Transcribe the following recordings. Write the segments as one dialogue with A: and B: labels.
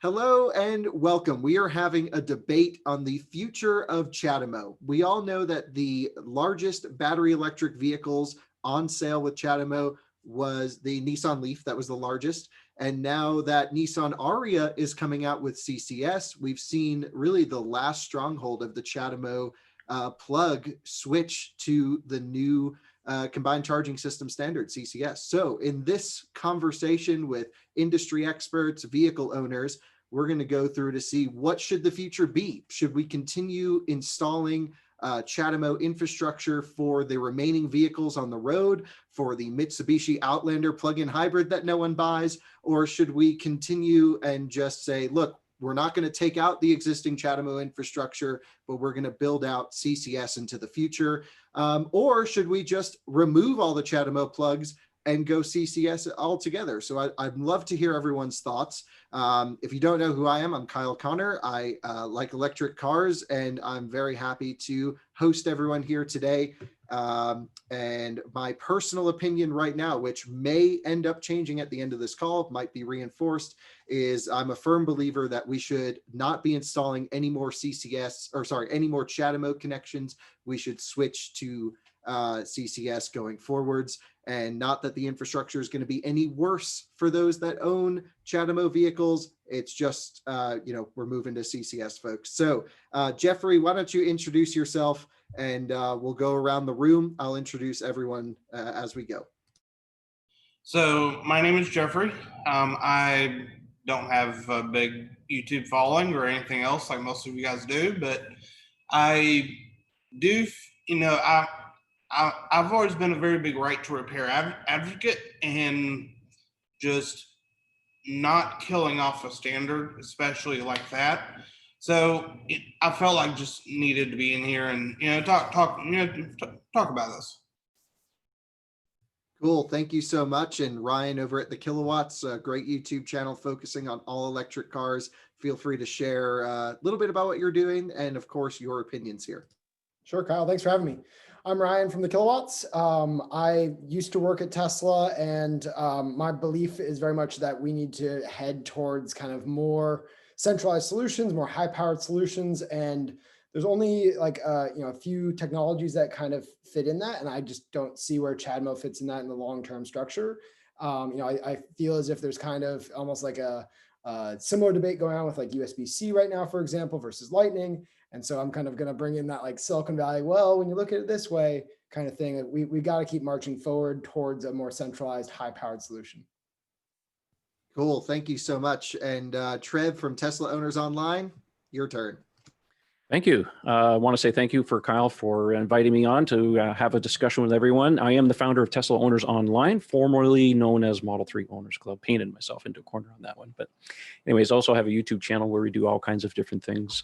A: Hello and welcome. We are having a debate on the future of CHAdeMO. We all know that the largest battery electric vehicles on sale with CHAdeMO was the Nissan Leaf. That was the largest. And now that Nissan Ariya is coming out with CCS, we've seen really the last stronghold of the CHAdeMO plug switch to the new combined charging system standard, CCS. So in this conversation with industry experts, vehicle owners, we're going to go through to see what should the future be. Should we continue installing CHAdeMO infrastructure for the remaining vehicles on the road, for the Mitsubishi Outlander plug-in hybrid that no one buys? Or should we continue and just say, look, we're not going to take out the existing CHAdeMO infrastructure, but we're going to build out CCS into the future? Or should we just remove all the CHAdeMO plugs and go CCS altogether? So I'd love to hear everyone's thoughts. If you don't know who I am, I'm Kyle Connor. I like electric cars, and I'm very happy to host everyone here today. And my personal opinion right now, which may end up changing at the end of this call, might be reinforced, is I'm a firm believer that we should not be installing any more any more CHAdeMO connections. We should switch to CCS going forwards, and not that the infrastructure is going to be any worse for those that own CHAdeMO vehicles. It's just, we're moving to CCS, folks. So Jeffrey, why don't you introduce yourself, and we'll go around the room. I'll introduce everyone as we go.
B: So my name is Jeffrey. I don't have a big YouTube following or anything else like most of you guys do, but I do, I've always been a very big right to repair advocate, and just not killing off a standard, especially like that. So I felt like just needed to be in here and talk about this.
A: Cool, thank you so much. And Ryan over at the Kilowatts, a great YouTube channel focusing on all electric cars. Feel free to share a little bit about what you're doing and, of course, your opinions here.
C: Sure, Kyle, thanks for having me. I'm Ryan from the Kilowatts. I used to work at Tesla, and my belief is very much that we need to head towards kind of more centralized solutions, more high-powered solutions, and there's only like a few technologies that kind of fit in that, and I just don't see where CHAdeMO fits in that in the long-term structure. I feel as if there's kind of almost like a similar debate going on with like USB-C right now, for example, versus Lightning. And so I'm kind of going to bring in that like Silicon Valley, well, when you look at it this way kind of thing, we got to keep marching forward towards a more centralized, high-powered solution.
A: Cool, thank you so much. And Trev from Tesla Owners Online, your turn.
D: Thank you. I want to say thank you for Kyle for inviting me on to have a discussion with everyone. I am the founder of Tesla Owners Online, formerly known as Model 3 Owners Club. Painted myself into a corner on that one. But anyways, also have a YouTube channel where we do all kinds of different things.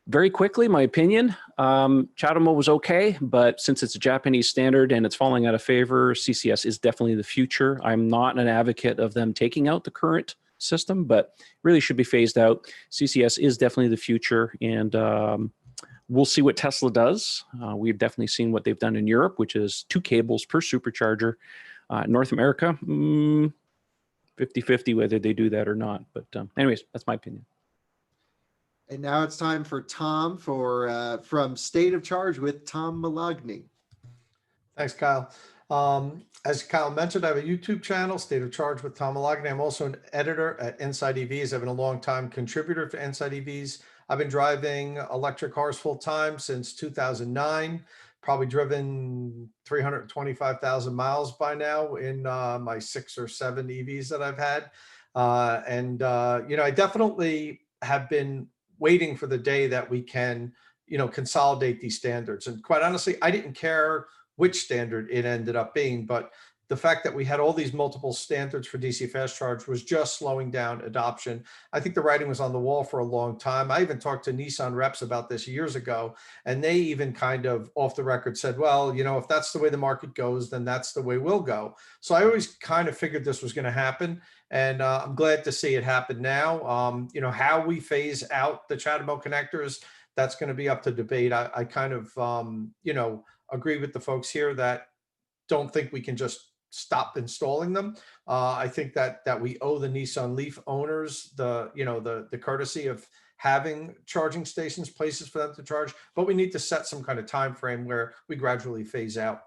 D: Very quickly, my opinion, CHAdeMO was okay, but since it's a Japanese standard and it's falling out of favor, CCS is definitely the future. I'm not an advocate of them taking out the current system, but really should be phased out. CCS is definitely the future, and we'll see what Tesla does. We've definitely seen what they've done in Europe, which is 2 cables per supercharger. North America, 50-50 whether they do that or not. But anyways, that's my opinion.
A: And now it's time for Tom from State of Charge with Tom Malagny.
E: Thanks, Kyle. As Kyle mentioned, I have a YouTube channel, State of Charge with Tom Malagny. I'm also an editor at Inside EVs. I've been a long-time contributor to Inside EVs. I've been driving electric cars full-time since 2009, probably driven 325,000 miles by now in my 6 or 7 EVs that I've had. I definitely have been waiting for the day that we can, consolidate these standards. And quite honestly, I didn't care which standard it ended up being, but the fact that we had all these multiple standards for DC fast charge was just slowing down adoption. I think the writing was on the wall for a long time. I even talked to Nissan reps about this years ago, and they even kind of off the record said, well, if that's the way the market goes, then that's the way we'll go. So I always kind of figured this was going to happen. And I'm glad to see it happen now. How we phase out the CHAdeMO connectors, that's going to be up to debate. I kind of, agree with the folks here that don't think we can just stop installing them. I think that we owe the Nissan Leaf owners the courtesy of having charging stations, places for them to charge, but we need to set some kind of time frame where we gradually phase out.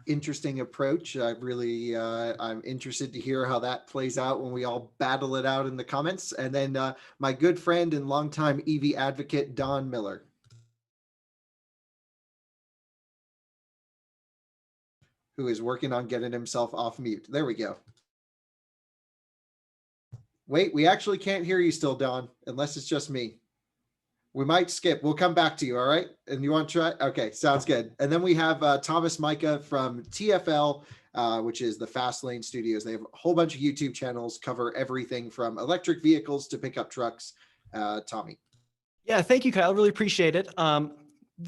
A: Interesting approach. I'm interested to hear how that plays out when we all battle it out in the comments. And then my good friend and longtime EV advocate, Don Miller. Who is working on getting himself off mute. There we go. Wait, we actually can't hear you still, Don, unless it's just me. We might skip. We'll come back to you, all right? And you want to try? Okay, sounds good. And then we have Thomas Micah from TFL, which is the Fast Lane Studios. They have a whole bunch of YouTube channels, cover everything from electric vehicles to pickup trucks. Tommy.
F: Yeah, thank you, Kyle. Really appreciate it.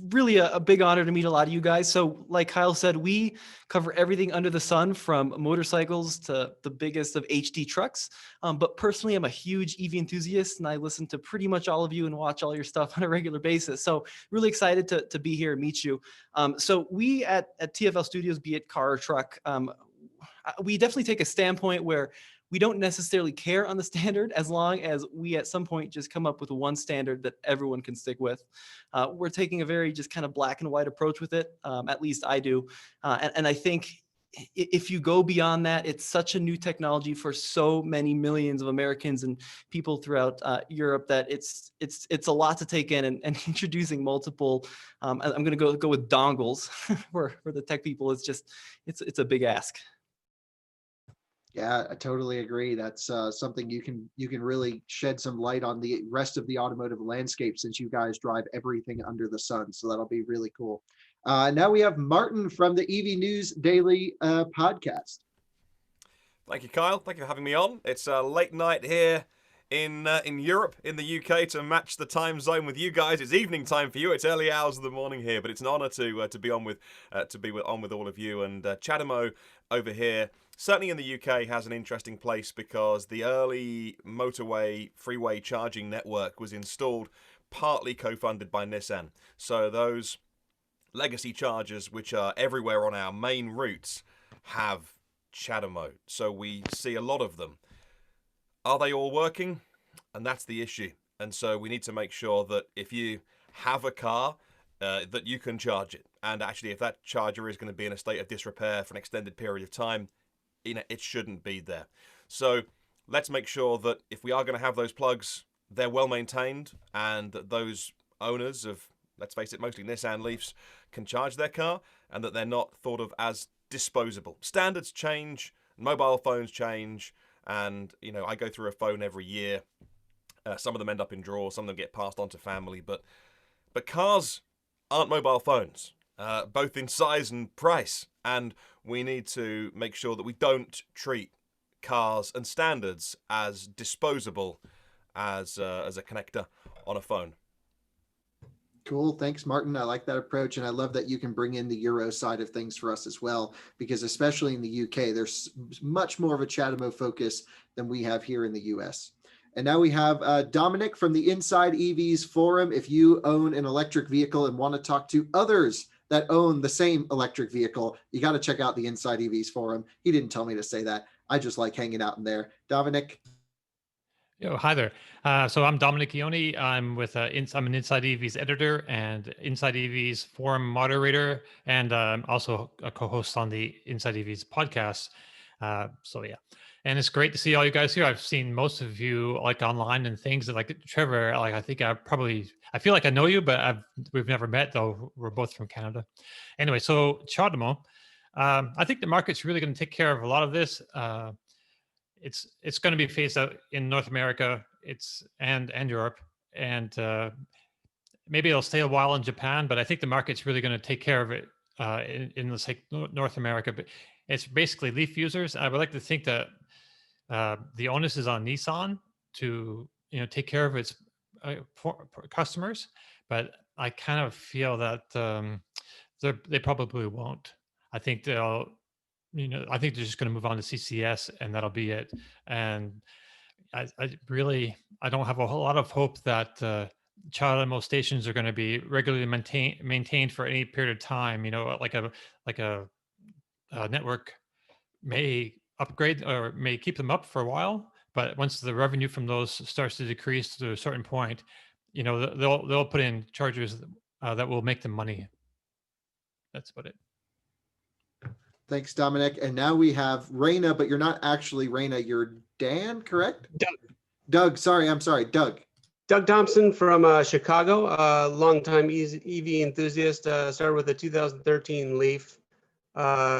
F: Really a big honor to meet a lot of you guys. So like Kyle said, we cover everything under the sun from motorcycles to the biggest of HD trucks. But personally, I'm a huge EV enthusiast and I listen to pretty much all of you and watch all your stuff on a regular basis. So really excited to be here and meet you. So we at TFL Studios, be it car or truck, we definitely take a standpoint where we don't necessarily care on the standard as long as we at some point just come up with one standard that everyone can stick with. We're taking a very just kind of black and white approach with it. At least I do. And I think if you go beyond that, it's such a new technology for so many millions of Americans and people throughout Europe that it's a lot to take in, and introducing multiple, I'm going to go with dongles for the tech people. It's a big ask.
A: Yeah, I totally agree. That's something you can really shed some light on the rest of the automotive landscape, since you guys drive everything under the sun. So that'll be really cool. Now we have Martin from the EV News Daily podcast.
G: Thank you, Kyle. Thank you for having me on. It's a late night here in Europe, in the UK, to match the time zone with you guys. It's evening time for you. It's early hours of the morning here, but it's an honor to be on with all of you. And CHAdeMO over here, certainly in the UK, has an interesting place because the early motorway freeway charging network was installed, partly co-funded by Nissan. So those legacy chargers, which are everywhere on our main routes, have CHAdeMO. So we see a lot of them. Are they all working? And that's the issue. And so we need to make sure that if you have a car, that you can charge it. And actually, if that charger is going to be in a state of disrepair for an extended period of time, it shouldn't be there. So let's make sure that if we are going to have those plugs, they're well maintained, and that those owners of, let's face it, mostly Nissan Leafs can charge their car, and that they're not thought of as disposable. Standards change, mobile phones change, and I go through a phone every year. Some of them end up in drawers, some of them get passed on to family, but cars aren't mobile phones, both in size and price. And we need to make sure that we don't treat cars and standards as disposable as a connector on a phone.
A: Cool. Thanks, Martin. I like that approach. And I love that you can bring in the Euro side of things for us as well, because especially in the UK, there's much more of a CHAdeMO focus than we have here in the US. And now we have Dominic from the Inside EVs forum. If you own an electric vehicle and want to talk to others that own the same electric vehicle, you got to check out the Inside EVs forum. He didn't tell me to say that. I just like hanging out in there. Dominic.
H: Yo, hi there. So I'm Dominic Ioni. I'm with I'm an Inside EVs editor and Inside EVs forum moderator, and also a co-host on the Inside EVs podcast. So yeah, and it's great to see all you guys here. I've seen most of you like online and things. Like Trevor, like I feel like I know you, but we've never met, though we're both from Canada. Anyway, so CHAdeMO, I think the market's really going to take care of a lot of this. It's going to be phased out in North America, and Europe, and maybe it'll stay a while in Japan. But I think the market's really going to take care of it in let's say North America. But it's basically Leaf users. I would like to think that the onus is on Nissan to take care of its for customers, but I kind of feel that they probably won't. I think they'll. I think they're just going to move on to CCS, and that'll be it. And I don't have a whole lot of hope that CHAdeMO stations are going to be regularly maintained for any period of time. Like a network may upgrade or may keep them up for a while, but once the revenue from those starts to decrease to a certain point, they'll put in chargers that will make them money. That's about it.
A: Thanks, Dominic. And now we have Raina, but you're not actually Raina. You're Dan, correct? Doug. Sorry. I'm sorry. Doug.
I: Doug Thompson from Chicago, a longtime EV enthusiast. Started with a 2013 Leaf.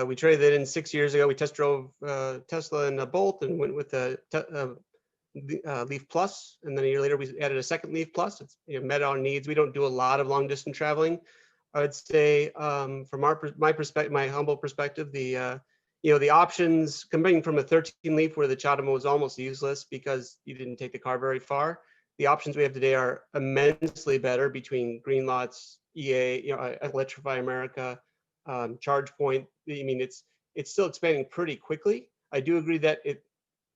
I: We traded it in 6 years ago. We test drove Tesla and a Bolt and went with the Leaf Plus. And then a year later, we added a second Leaf Plus. It's met our needs. We don't do a lot of long distance traveling. I would say from my perspective, my humble perspective, the options coming from a 13 Leaf where the CHAdeMO was almost useless because you didn't take the car very far. The options we have today are immensely better between Greenlots, EA, Electrify America, ChargePoint. I mean, it's still expanding pretty quickly. I do agree that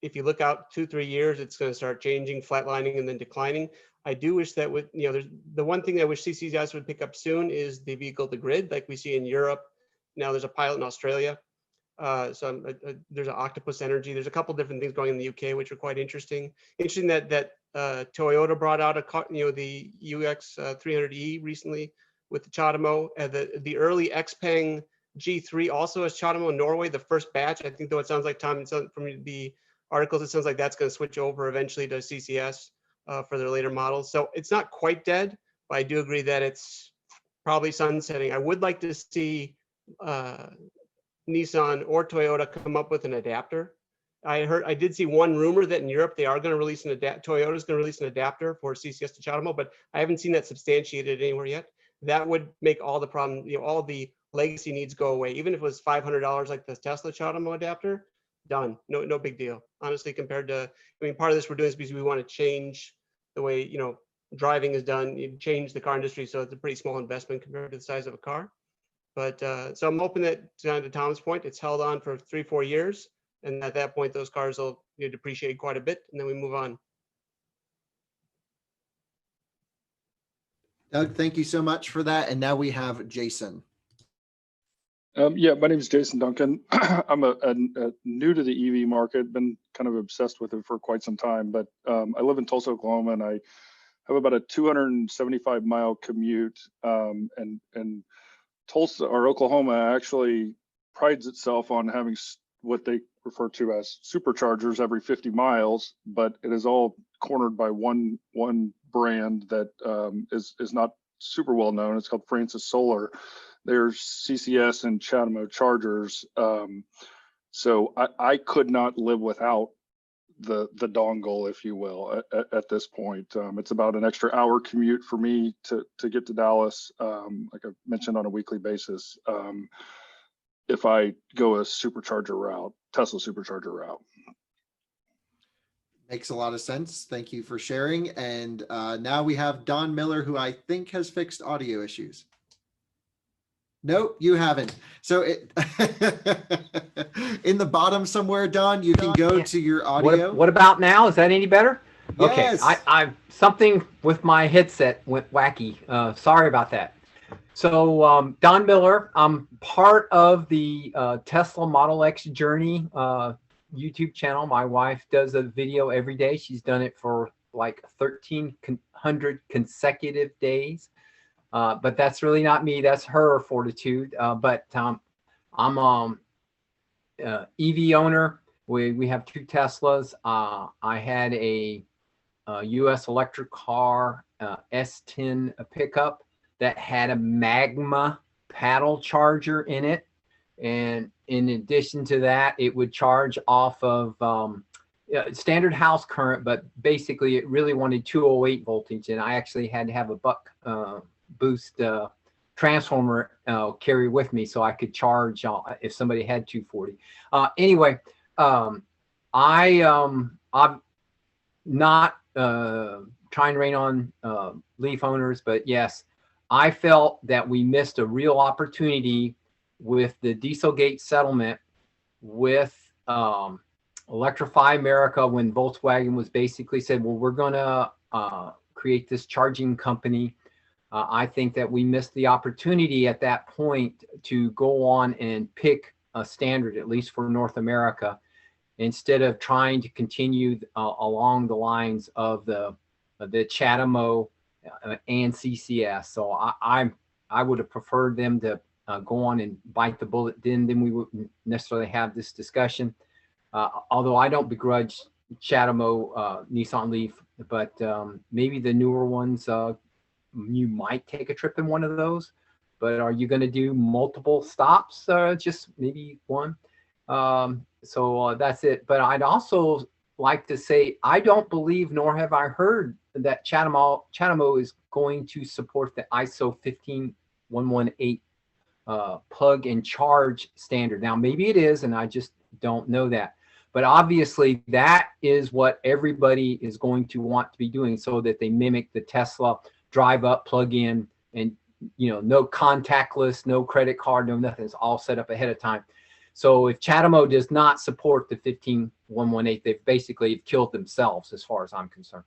I: if you look out 2-3 years, it's going to start changing, flatlining, and then declining. I do wish that there's the one thing I wish CCS would pick up soon is the vehicle to grid, like we see in Europe. Now there's a pilot in Australia. There's an Octopus Energy. There's a couple different things going in the UK, which are quite interesting. Interesting that Toyota brought out a car, the UX 300E recently with the CHAdeMO. The early Xpeng G3 also has CHAdeMO in Norway, the first batch. I think, though it sounds like, Tom, from the articles, it sounds like that's going to switch over eventually to CCS for their later models. So it's not quite dead, but I do agree that it's probably sunsetting. I would like to see Nissan or Toyota come up with an adapter. I did see one rumor that in Europe they are going to release Toyota's going to release an adapter for CCS to CHAdeMO, but I haven't seen that substantiated anywhere yet. That would make all the problem, all the legacy needs go away. Even if it was $500 like the Tesla CHAdeMO adapter, done. No big deal. Honestly, compared to, part of this we're doing is because we want to change the way driving is done. You change the car industry, so it's a pretty small investment compared to the size of a car. But so I'm hoping that, to Tom's point, it's held on for 3-4 years. And at that point, those cars will depreciate quite a bit, and then we move on.
A: Doug, thank you so much for that. And now we have Jason.
J: Yeah, my name is Jason Duncan. I'm a new to the EV market, been kind of obsessed with it for quite some time, but I live in Tulsa, Oklahoma, and I have about a 275-mile commute. And Tulsa, or Oklahoma, actually prides itself on having what they refer to as superchargers every 50 miles, but it is all cornered by one brand that is not super well known. It's called Francis Solar. There's CCS and CHAdeMO chargers. So I could not live without the dongle, if you will, at this point. It's about an extra hour commute for me to get to Dallas, like I mentioned, on a weekly basis. If I go a supercharger route, Tesla supercharger route.
A: Makes a lot of sense. Thank you for sharing. And now we have Don Miller, who I think has fixed audio issues. Nope, you haven't. So in the bottom somewhere, Don, you can go to your audio.
K: What about now? Is that any better?
A: Yes.
K: Okay, I something with my headset went wacky. Sorry about that. So Don Miller, I'm part of the Tesla Model X Journey YouTube channel. My wife does a video every day. She's done it for like 1,300 consecutive days. But that's really not me. That's her fortitude. But I'm EV owner. We have 2 Teslas. I had a U.S. electric car, S10 pickup that had a Magma paddle charger in it. And in addition to that, it would charge off of standard house current, but basically it really wanted 208 voltage. And I actually had to have a buck boost transformer carry with me so I could charge if somebody had 240. Anyway, I'm not trying to rain on Leaf owners, but yes, I felt that we missed a real opportunity with the Dieselgate settlement with Electrify America, when Volkswagen was basically said, well, we're going to create this charging company. I think that we missed the opportunity at that point to go on and pick standard, at least for North America, instead of trying to continue along the lines of the CHAdeMO and CCS. So I would have preferred them to go on and bite the bullet. Then we wouldn't necessarily have this discussion. Although I don't begrudge CHAdeMO Nissan Leaf, but maybe the newer ones, you might take a trip in one of those. But are you going to do multiple stops? Just maybe one. So that's it. But I'd also like to say, I don't believe, nor have I heard, that CHAdeMO is going to support the ISO 15118 plug and charge standard. Now, maybe it is, and I just don't know that. But obviously, that is what everybody is going to want to be doing, so that they mimic the Tesla drive up, plug in, and no contactless, no credit card, no nothing. It's all set up ahead of time. So if CHAdeMO does not support the 15118, they've basically killed themselves, as far as I'm concerned.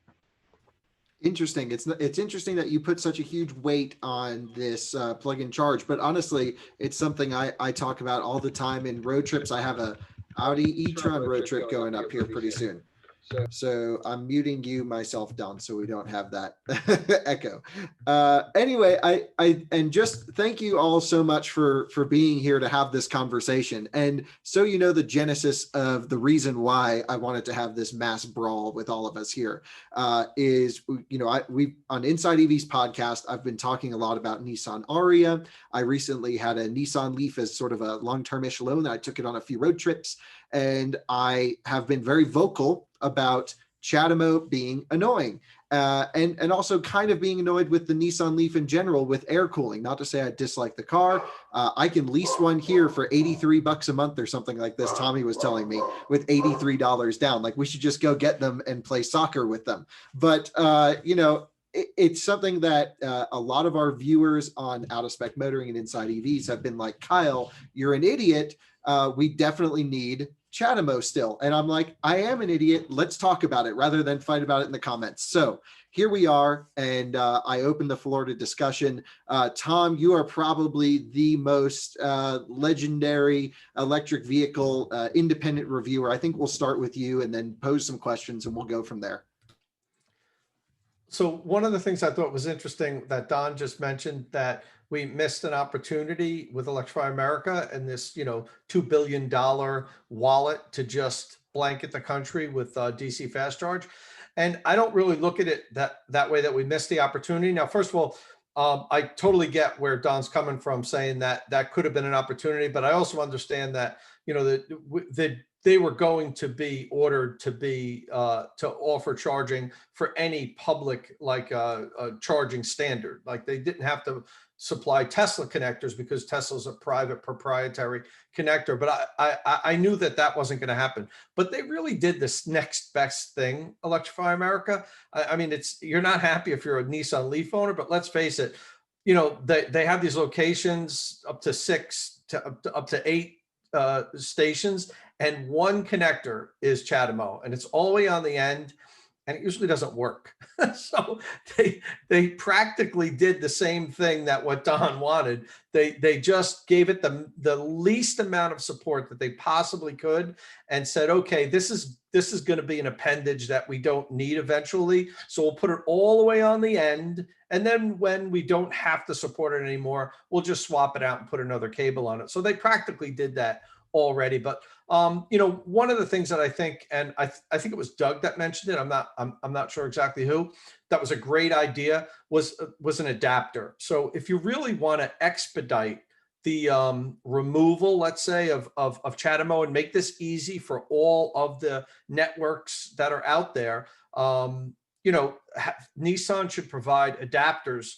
A: Interesting. It's interesting that you put such a huge weight on this plug and charge, but honestly, it's something I talk about all the time in road trips. I have a Audi e-tron road trip going up here pretty soon. So I'm muting you myself, Don, so we don't have that echo. Anyway, and just thank you all so much for being here to have this conversation. And so the genesis of the reason why I wanted to have this mass brawl with all of us here is, we on Inside EV's podcast, I've been talking a lot about Nissan Ariya. I recently had a Nissan Leaf as sort of a long-term-ish loan. I took it on a few road trips, and I have been very vocal about CHAdeMO being annoying, and also kind of being annoyed with the Nissan Leaf in general with air cooling. Not to say I dislike the car. I can lease one here for $83 a month or something like this. Tommy was telling me, with $83 down. Like, we should just go get them and play soccer with them. But it's something that a lot of our viewers on Out of Spec Motoring and Inside EVs have been like, Kyle, you're an idiot. We definitely need CHAdeMO still. And I'm like, I am an idiot. Let's talk about it rather than fight about it in the comments. So here we are. And I open the floor to discussion. Tom, you are probably the most legendary electric vehicle independent reviewer. I think we'll start with you and then pose some questions and we'll go from there.
E: So one of the things I thought was interesting that Don just mentioned, that we missed an opportunity with Electrify America and this, $2 billion wallet to just blanket the country with DC fast charge. And I don't really look at it that way, that we missed the opportunity. Now, first of all, I totally get where Don's coming from, saying that could have been an opportunity, but I also understand that, that they were going to be ordered to be to offer charging for any public, like charging standard. Like, they didn't have to supply Tesla connectors because Tesla's a private proprietary connector. But I knew that wasn't going to happen. But they really did this next best thing, Electrify America. I mean, you're not happy if you're a Nissan Leaf owner, but let's face it, they have these locations up to 6 to up to 8 stations, and one connector is CHAdeMO, and it's all the way on the end, and it usually doesn't work. So they practically did the same thing that what Don wanted. They just gave it the least amount of support that they possibly could, and said, okay, this is going to be an appendage that we don't need eventually, so we'll put it all the way on the end, and then when we don't have to support it anymore, we'll just swap it out and put another cable on it. So they practically did that already. But one of the things that I think, and I think it was Doug that mentioned it, I'm not sure exactly who, that was a great idea, was an adapter. So if you really want to expedite the removal, let's say, of CHAdeMO and make this easy for all of the networks that are out there, Nissan should provide adapters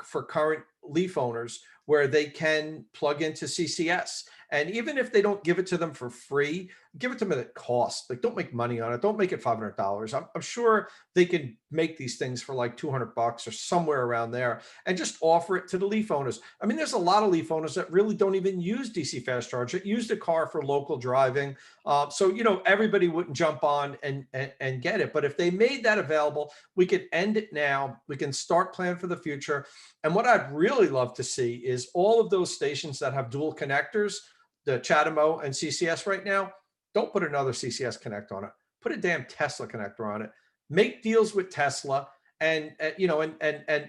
E: for current Leaf owners where they can plug into CCS. And even if they don't give it to them for free, give it to them at cost. Like, don't make money on it. Don't make it $500. I'm sure they can make these things for like $200 or somewhere around there, and just offer it to the Leaf owners. I mean, there's a lot of Leaf owners that really don't even use DC fast charge, that use the car for local driving. So, everybody wouldn't jump on and get it. But if they made that available, we could end it now. We can start planning for the future. And what I'd really love to see is all of those stations that have dual connectors, the CHAdeMO and CCS right now, don't put another CCS connector on it. Put a damn Tesla connector on it. Make deals with Tesla, and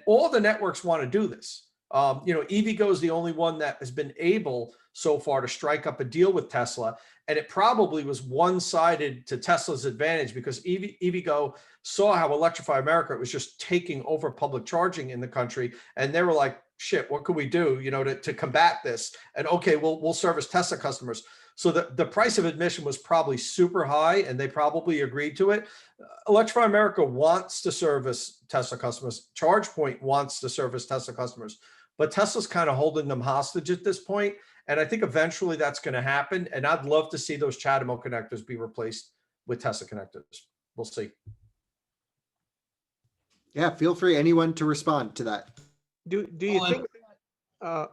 E: all the networks want to do this. EVgo is the only one that has been able so far to strike up a deal with Tesla, and it probably was one-sided to Tesla's advantage because EVgo saw how Electrify America was just taking over public charging in the country, and they were like, "Shit, what could we do, to combat this?" And okay, we'll service Tesla customers. So the price of admission was probably super high, and they probably agreed to it. Electrify America wants to service Tesla customers. ChargePoint wants to service Tesla customers, but Tesla's kind of holding them hostage at this point. And I think eventually that's going to happen. And I'd love to see those CHAdeMO connectors be replaced with Tesla connectors. We'll see.
A: Yeah, feel free, anyone, to respond to that.
I: Do you think?
B: Go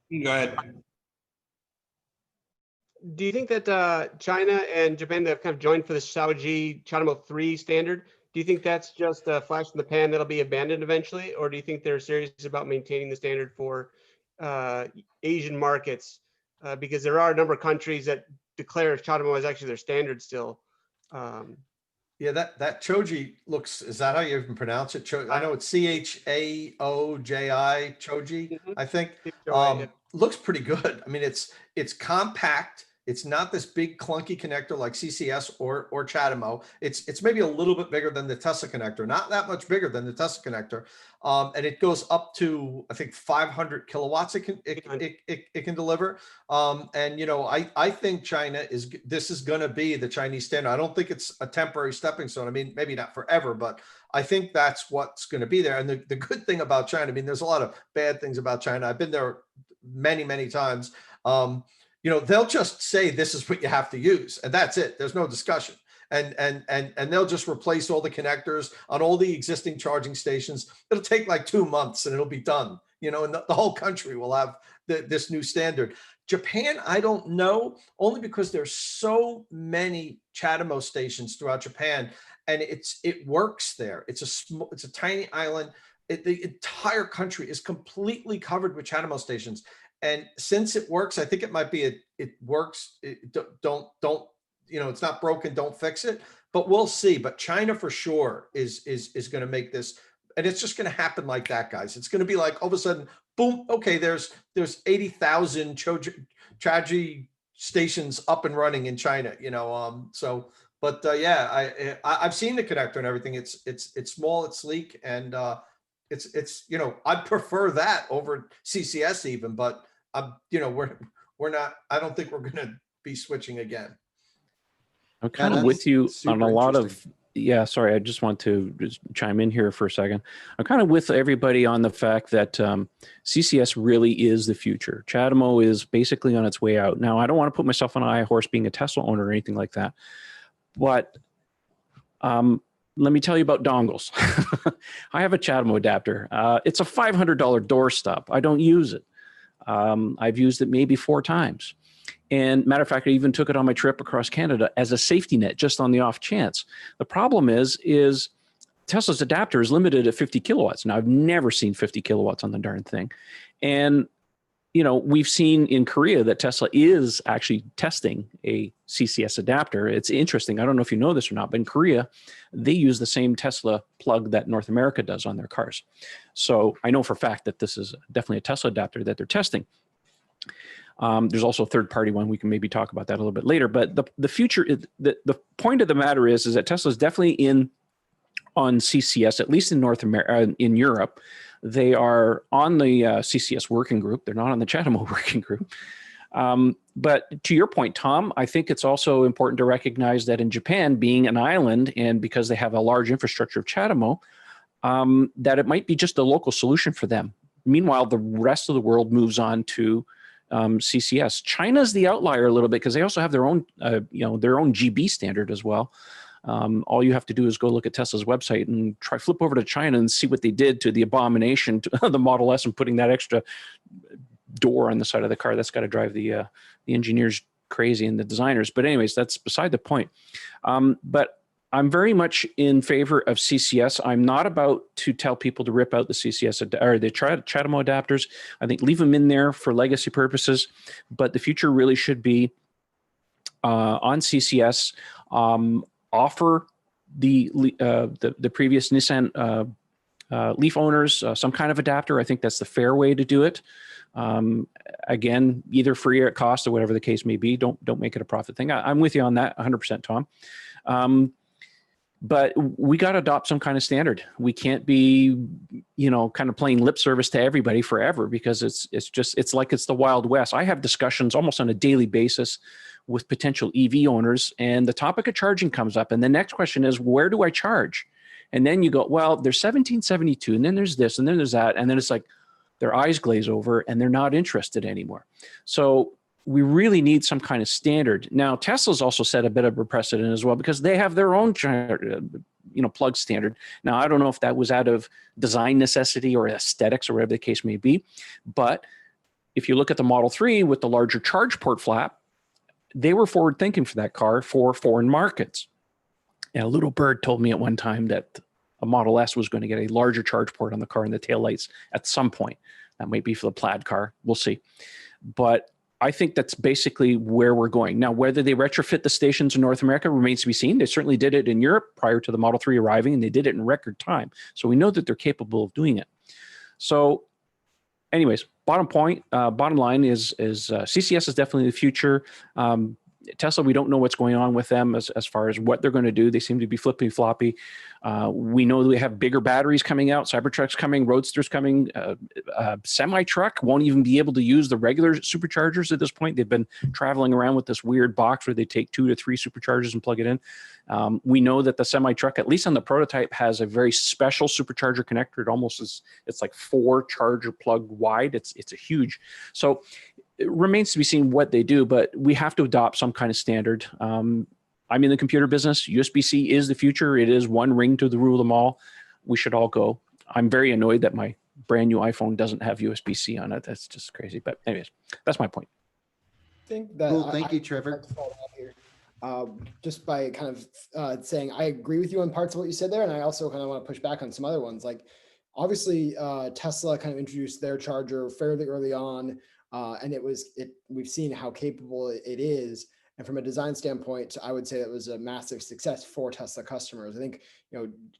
B: ahead.
I: Do you think that China and Japan have kind of joined for the CHAdeMO 3 standard? Do you think that's just a flash in the pan that'll be abandoned eventually? Or do you think they're serious about maintaining the standard for Asian markets? Because there are a number of countries that declare CHAdeMO as actually their standard still.
E: Yeah, that Choji looks, is that how you even pronounce it? I know it's CHAOJI, Choji, I think. Looks pretty good. I mean, it's compact. It's not this big clunky connector like CCS or CHAdeMO. It's maybe a little bit bigger than the Tesla connector, not that much bigger than the Tesla connector. And it goes up to, I think, 500 kilowatts it can deliver. I think this is going to be the Chinese standard. I don't think it's a temporary stepping stone. I mean, maybe not forever, but I think that's what's going to be there. And the good thing about China, I mean, there's a lot of bad things about China. I've been there many, many times. They'll just say this is what you have to use, and that's it. There's no discussion. And they'll just replace all the connectors on all the existing charging stations. It'll take like 2 months and it'll be done, and the whole country will have this new standard. Japan, I don't know, only because there's so many CHAdeMO stations throughout Japan, and it works there. It's a tiny island. The entire country is completely covered with CHAdeMO stations. And since it works, I think it might be it works. Don't it's not broken, don't fix it. But we'll see. But China for sure is going to make this, and it's just going to happen like that, guys. It's going to be like all of a sudden, boom. Okay, there's 80,000 Chaji stations up and running in China. I've seen the connector and everything. It's small, it's sleek, and I'd prefer that over CCS even, but we're not, I don't think we're going to be switching again.
D: I'm kind of with you on a lot of, sorry, I just want to just chime in here for a second. I'm kind of with everybody on the fact that CCS really is the future. CHAdeMO is basically on its way out. Now, I don't want to put myself on a high horse being a Tesla owner or anything like that, but let me tell you about dongles. I have a CHAdeMO adapter. It's a $500 doorstop. I don't use it. I've used it maybe 4 times. And matter of fact, I even took it on my trip across Canada as a safety net, just on the off chance. The problem is Tesla's adapter is limited at 50 kilowatts. Now, I've never seen 50 kilowatts on the darn thing. And we've seen in Korea that Tesla is actually testing a CCS adapter. It's interesting. I don't know if you know this or not, but in Korea, they use the same Tesla plug that North America does on their cars. So I know for a fact that this is definitely a Tesla adapter that they're testing. There's also a third-party one. We can maybe talk about that a little bit later. But the future, the point of the matter is that Tesla is definitely on CCS, at least in North America, in Europe. They are on the CCS working group. They're not on the CHAdeMO working group. But to your point, Tom, I think it's also important to recognize that in Japan, being an island, and because they have a large infrastructure of CHAdeMO, that it might be just a local solution for them. Meanwhile, the rest of the world moves on to CCS. China's the outlier a little bit because they also have their own, their own GB standard as well. All you have to do is go look at Tesla's website and flip over to China and see what they did to the abomination to the Model S and putting that extra door on the side of the car. That's got to drive the engineers crazy and the designers. But anyways, that's beside the point. But I'm very much in favor of CCS. I'm not about to tell people to rip out the CCS or the CHAdeMO adapters. I think leave them in there for legacy purposes, but the future really should be on CCS. Offer the previous Nissan Leaf owners some kind of adapter. I think that's the fair way to do it. Again, either free or at cost or whatever the case may be. Don't make it a profit thing. I'm with you on that 100%, Tom. But we got to adopt some kind of standard. We can't be, kind of playing lip service to everybody forever, because it's like it's the Wild West. I have discussions almost on a daily basis with potential EV owners, and the topic of charging comes up. And the next question is, where do I charge? And then you go, well, there's 1772, and then there's this, and then there's that. And then it's like their eyes glaze over and they're not interested anymore. So we really need some kind of standard. Now, Tesla's also set a bit of a precedent as well, because they have their own, plug standard. Now, I don't know if that was out of design necessity or aesthetics or whatever the case may be. But if you look at the Model 3 with the larger charge port flap, they were forward thinking for that car for foreign markets. And a little bird told me at one time that a Model S was going to get a larger charge port on the car and the taillights at some point. That might be for the plaid car. We'll see. But I think that's basically where we're going. Now, whether they retrofit the stations in North America remains to be seen. They certainly did it in Europe prior to the Model 3 arriving, and they did it in record time. So we know that they're capable of doing it. So anyways, bottom line is CCS is definitely the future. Tesla, we don't know what's going on with them as far as what they're going to do. They seem to be flippy floppy. We know they have bigger batteries coming out, Cybertruck's coming, Roadster's coming. Semi-truck won't even be able to use the regular superchargers at this point. They've been traveling around with this weird box where they take 2 to 3 superchargers and plug it in. We know that the semi-truck, at least on the prototype, has a very special supercharger connector. It almost is, it's like 4 charger plug wide. It's a huge. So it remains to be seen what they do, but we have to adopt some kind of standard. I'm in the computer business. USB-C is the future. It is one ring to the rule them all. We should all go. I'm very annoyed that my brand new iPhone doesn't have USB-C on it. That's just crazy. But anyways, that's my point.
C: I think that
A: Cool. Thank you, Trevor.
C: Just by kind of saying I agree with you on parts of what you said there, and I also kind of want to push back on some other ones. Like obviously, Tesla kind of introduced their charger fairly early on, and we've seen how capable it is. And from a design standpoint, I would say that was a massive success for Tesla customers. I think,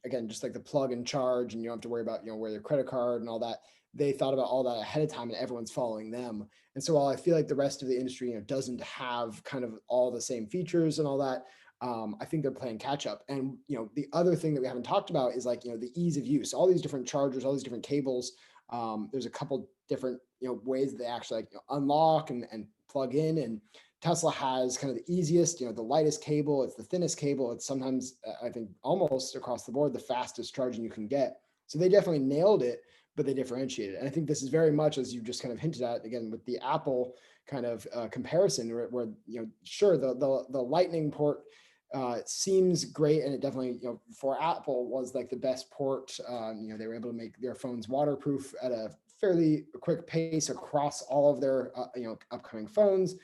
C: again, just like the plug and charge, and you don't have to worry about, where your credit card and all that. They thought about all that ahead of time, and everyone's following them. And so while I feel like the rest of the industry, doesn't have kind of all the same features and all that, I think they're playing catch up. And, the other thing that we haven't talked about is like, the ease of use, all these different chargers, all these different cables. There's a couple different, ways that they actually unlock and plug in. And Tesla has kind of the easiest, the lightest cable. It's the thinnest cable. It's sometimes, I think, almost across the board, the fastest charging you can get. So they definitely nailed it, but they differentiated. And I think this is very much, as you just kind of hinted at, again, with the Apple kind of comparison, where sure, the Lightning port seems great, and it definitely, for Apple was like the best port. They were able to make their phones waterproof at a fairly quick pace across all of their upcoming phones.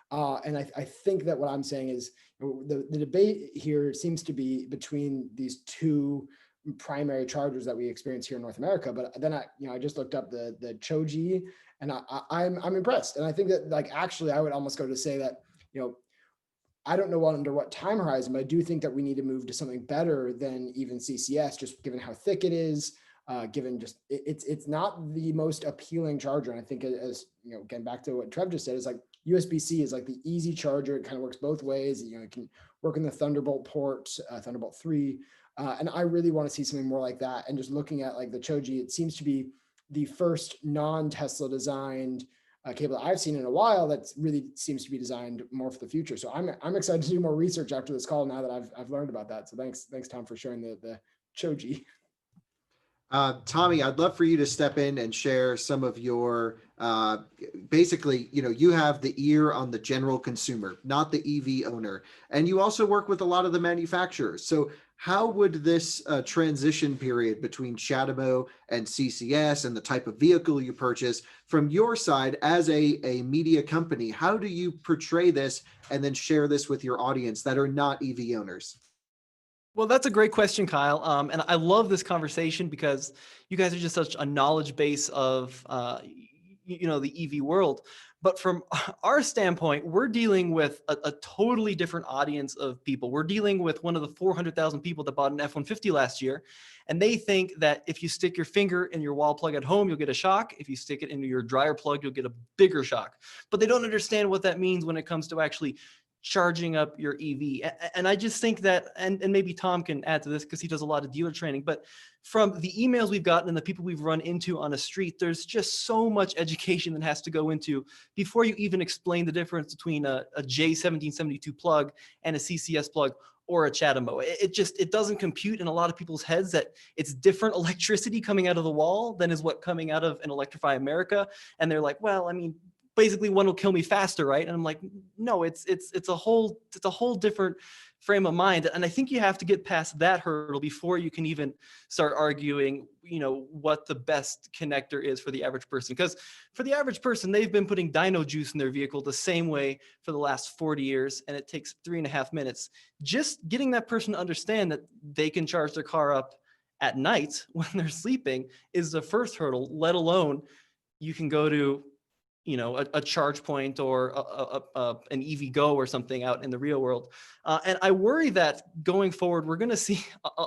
C: And I think that what I'm saying is the debate here seems to be between these two primary chargers that we experience here in North America. But then I just looked up the CHAdeMO, and I'm impressed. And I think that actually I would almost go to say that, I don't know under what time horizon, but I do think that we need to move to something better than even CCS, just given how thick it is. Given just it's not the most appealing charger. And I think, as again, back to what Trev just said, is like USB-C is like the easy charger. It kind of works both ways. It can work in the Thunderbolt port, Thunderbolt 3. And I really want to see something more like that. And just looking at like the CHAdeMO, it seems to be the first non-Tesla designed cable that I've seen in a while that really seems to be designed more for the future. So I'm excited to do more research after this call now that I've learned about that. So thanks Tom for sharing the CHAdeMO.
A: Tommy, I'd love for you to step in and share some of your, basically, you have the ear on the general consumer, not the EV owner, and you also work with a lot of the manufacturers. So how would this transition period between CHAdeMO and CCS and the type of vehicle you purchase from your side as a media company, how do you portray this and then share this with your audience that are not EV owners?
F: Well, that's a great question, Kyle. And I love this conversation because you guys are just such a knowledge base of, the EV world. But from our standpoint, we're dealing with a totally different audience of people. We're dealing with one of the 400,000 people that bought an F-150 last year. And they think that if you stick your finger in your wall plug at home, you'll get a shock. If you stick it into your dryer plug, you'll get a bigger shock. But they don't understand what that means when it comes to actually charging up your EV. And I just think that, and maybe Tom can add to this because he does a lot of dealer training, but from the emails we've gotten and the people we've run into on a street, there's just so much education that has to go into before you even explain the difference between a J1772 plug and a CCS plug or a CHAdeMO. It doesn't compute in a lot of people's heads that it's different electricity coming out of the wall than is what coming out of an Electrify America. And they're like, well, I mean, basically one will kill me faster, right? And I'm like, no, it's a whole different frame of mind. And I think you have to get past that hurdle before you can even start arguing, what the best connector is for the average person. Because for the average person, they've been putting dino juice in their vehicle the same way for the last 40 years, and it takes 3.5 minutes. Just getting that person to understand that they can charge their car up at night when they're sleeping is the first hurdle, let alone you can go to a charge point or an EV Go or something out in the real world. And I worry that going forward, we're going to see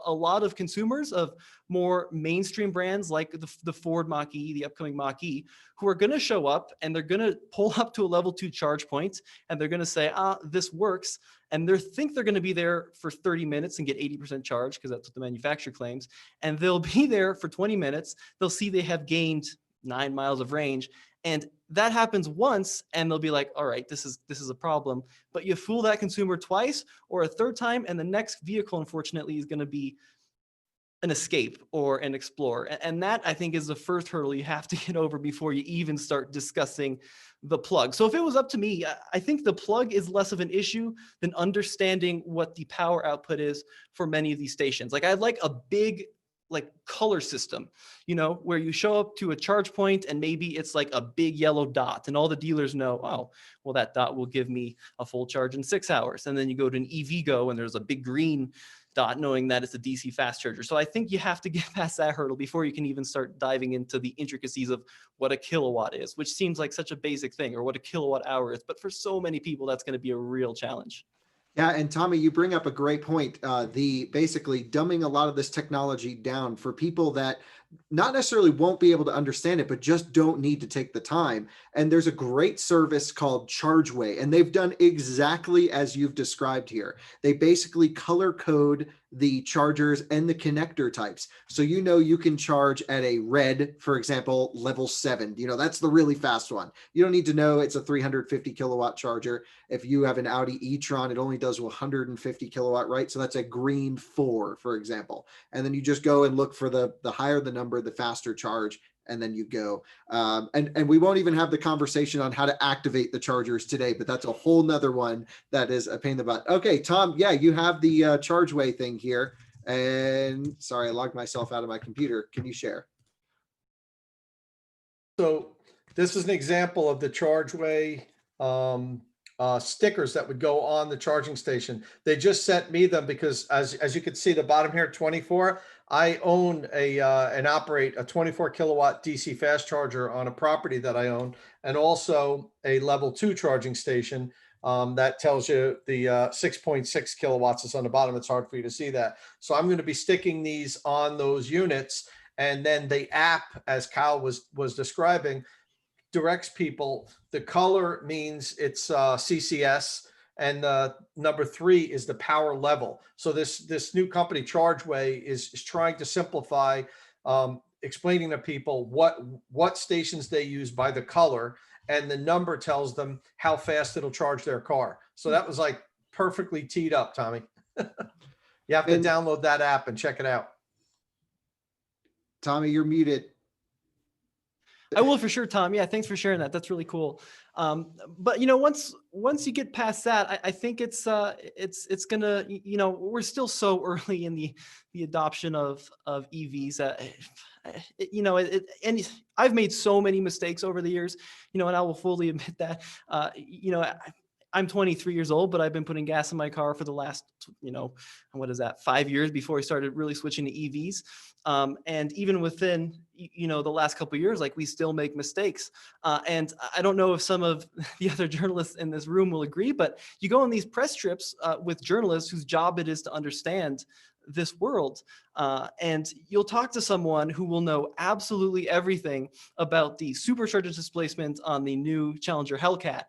F: a lot of consumers of more mainstream brands like the Ford Mach-E, the upcoming Mach-E, who are going to show up and they're going to pull up to a level 2 charge point and they're going to say, this works. And they think they're going to be there for 30 minutes and get 80% charge because that's what the manufacturer claims. And they'll be there for 20 minutes. They'll see they have gained 9 miles of range. And that happens once and they'll be like, all right, this is a problem. But you fool that consumer twice or a third time, and the next vehicle, unfortunately, is going to be an Escape or an Explorer. And that, I think, is the first hurdle you have to get over before you even start discussing the plug. So if it was up to me, I think the plug is less of an issue than understanding what the power output is for many of these stations. Like, I'd like a big color system, where you show up to a charge point and maybe it's like a big yellow dot and all the dealers know, oh, well, that dot will give me a full charge in 6 hours. And then you go to an EV Go and there's a big green dot knowing that it's a DC fast charger. So I think you have to get past that hurdle before you can even start diving into the intricacies of what a kilowatt is, which seems like such a basic thing, or what a kilowatt hour is. But for so many people, that's going to be a real challenge.
A: Yeah, and Tommy, you bring up a great point. The basically dumbing a lot of this technology down for people that not necessarily won't be able to understand it, but just don't need to take the time. And there's a great service called ChargeWay, and they've done exactly as you've described here. They basically color code the chargers and the connector types. So you can charge at a red, for example, level 7. That's the really fast one. You don't need to know it's a 350 kilowatt charger. If you have an Audi e-tron, it only does 150 kilowatt, right? So that's a green 4, for example. And then you just go and look for the higher the number, the faster charge, and then you go. And we won't even have the conversation on how to activate the chargers today, but that's a whole nother one that is a pain in the butt. Okay, Tom, yeah, you have the ChargeWay thing here. And sorry, I logged myself out of my computer. Can you share?
E: So this is an example of the ChargeWay stickers that would go on the charging station. They just sent me them because as you can see the bottom here, 24, I own and operate a 24 kilowatt DC fast charger on a property that I own, and also a level 2 charging station that tells you the 6.6 kilowatts is on the bottom. It's hard for you to see that. So I'm going to be sticking these on those units, and then the app, as Kyle was describing, directs people. The color means it's CCS, and number 3 is the power level. So this new company, ChargeWay, is trying to simplify explaining to people what stations they use by the color, and the number tells them how fast it'll charge their car. So that was like perfectly teed up, Tommy. You have to download that app and check it out.
A: Tommy, you're muted.
F: I will for sure, Tom. Yeah, thanks for sharing that. That's really cool. But once you get past that, I think it's gonna, we're still so early in the adoption of EVs. And I've made so many mistakes over the years, and I will fully admit that. I'm 23 years old, but I've been putting gas in my car for the last, what is that, 5 years before I started really switching to EVs. And even within, the last couple of years, like, we still make mistakes. And I don't know if some of the other journalists in this room will agree, but you go on these press trips with journalists whose job it is to understand this world. And you'll talk to someone who will know absolutely everything about the supercharger displacement on the new Challenger Hellcat.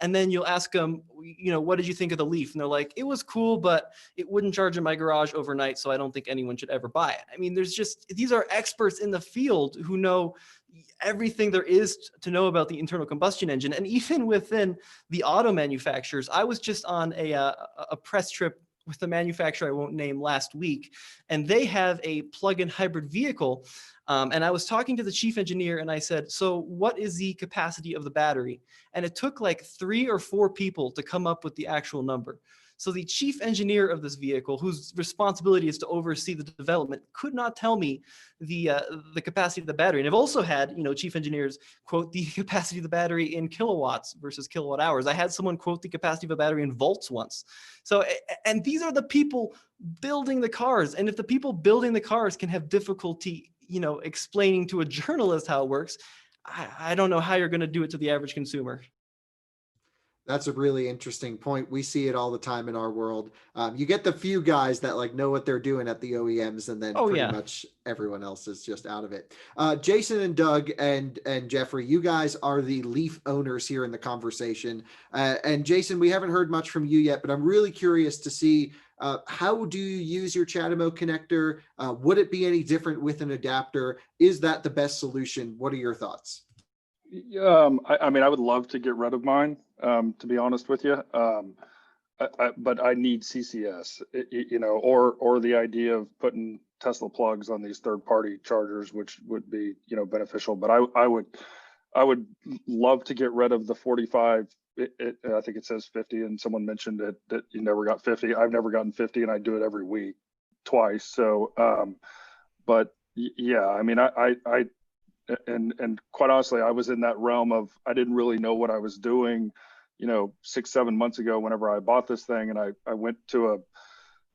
F: And then you'll ask them, what did you think of the Leaf? And they're like, it was cool, but it wouldn't charge in my garage overnight, so I don't think anyone should ever buy it. I mean, these are experts in the field who know everything there is to know about the internal combustion engine. And even within the auto manufacturers, I was just on a press trip with the manufacturer I won't name last week, and they have a plug-in hybrid vehicle. And I was talking to the chief engineer and I said, so what is the capacity of the battery? And it took like 3 or 4 people to come up with the actual number. So the chief engineer of this vehicle, whose responsibility is to oversee the development, could not tell me the capacity of the battery. And I've also had, chief engineers quote the capacity of the battery in kilowatts versus kilowatt hours. I had someone quote the capacity of a battery in volts once. So, and these are the people building the cars. And if the people building the cars can have difficulty, explaining to a journalist how it works, I don't know how you're going to do it to the average consumer.
A: That's a really interesting point. We see it all the time in our world. You get the few guys that like know what they're doing at the OEMs, and then pretty much everyone else is just out of it. Jason and Doug and Jeffrey, you guys are the Leaf owners here in the conversation. And Jason, we haven't heard much from you yet, but I'm really curious to see how do you use your CHAdeMO connector? Would it be any different with an adapter? Is that the best solution? What are your thoughts?
J: I mean, I would love to get rid of mine, to be honest with you. But I need CCS, or the idea of putting Tesla plugs on these third-party chargers, which would be, beneficial. But I would love to get rid of the 45. I think it says 50, and someone mentioned it that you never got 50. I've never gotten 50, and I do it every week, twice. So, but yeah, I mean, and quite honestly, I was in that realm of, I didn't really know what I was doing, 6-7 months ago, whenever I bought this thing, and I went to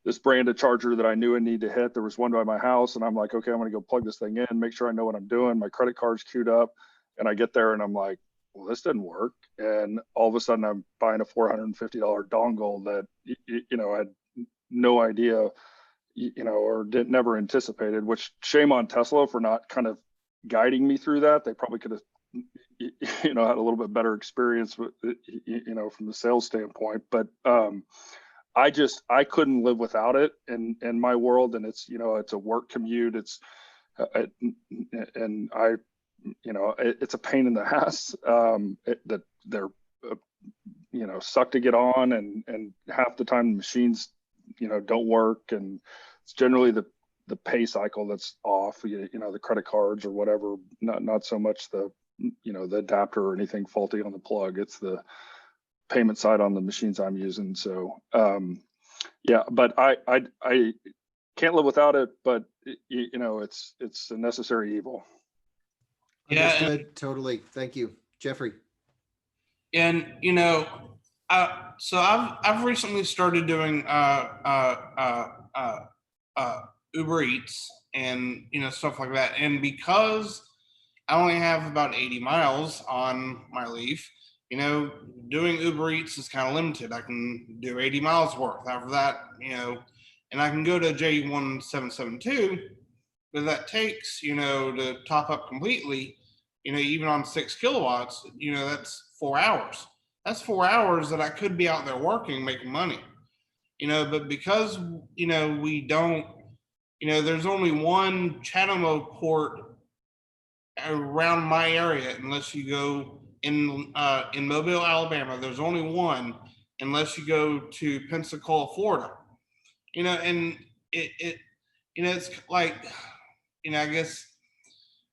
J: this branded charger that I knew I needed to hit. There was one by my house, and I'm like, okay, I'm going to go plug this thing in, make sure I know what I'm doing. My credit card's queued up, and I get there and I'm like, well, this didn't work. And all of a sudden I'm buying a $450 dongle that, I had no idea, or never anticipated, which shame on Tesla for not kind of guiding me through that. They probably could have, had a little bit better experience with, from the sales standpoint. But I couldn't live without it in my world. And it's, it's a work commute. It's, and I, it's a pain in the ass that they're, suck to get on, and half the time the machines, don't work. And it's generally the pay cycle that's off, the credit cards or whatever, not so much the adapter or anything faulty on the plug. It's the payment side on the machines I'm using. So yeah, but I can't live without it, but it's a necessary evil.
B: Yeah,
A: Understood. Totally. Thank you, Jeffrey.
B: And so I've recently started doing Uber Eats and stuff like that. And because I only have about 80 miles on my Leaf, doing Uber Eats is kind of limited. I can do 80 miles worth. After that, and I can go to J1772, but that takes, to top up completely, even on 6 kilowatts, that's 4 hours. That's 4 hours that I could be out there working, making money, but because, we don't, there's only one CHAdeMO port around my area, unless you go in Mobile, Alabama. There's only one, unless you go to Pensacola, Florida. And it's like, I guess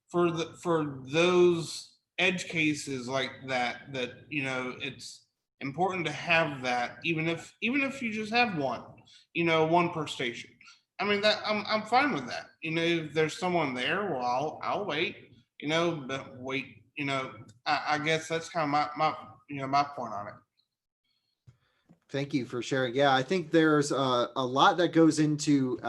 B: for those edge cases like that, it's important to have that, even if you just have one, one per station. I mean, that I'm fine with that. If there's someone there, well, I'll wait. But wait. I guess that's kind of my my point on it.
A: Thank you for sharing. Yeah, I think there's a lot that goes into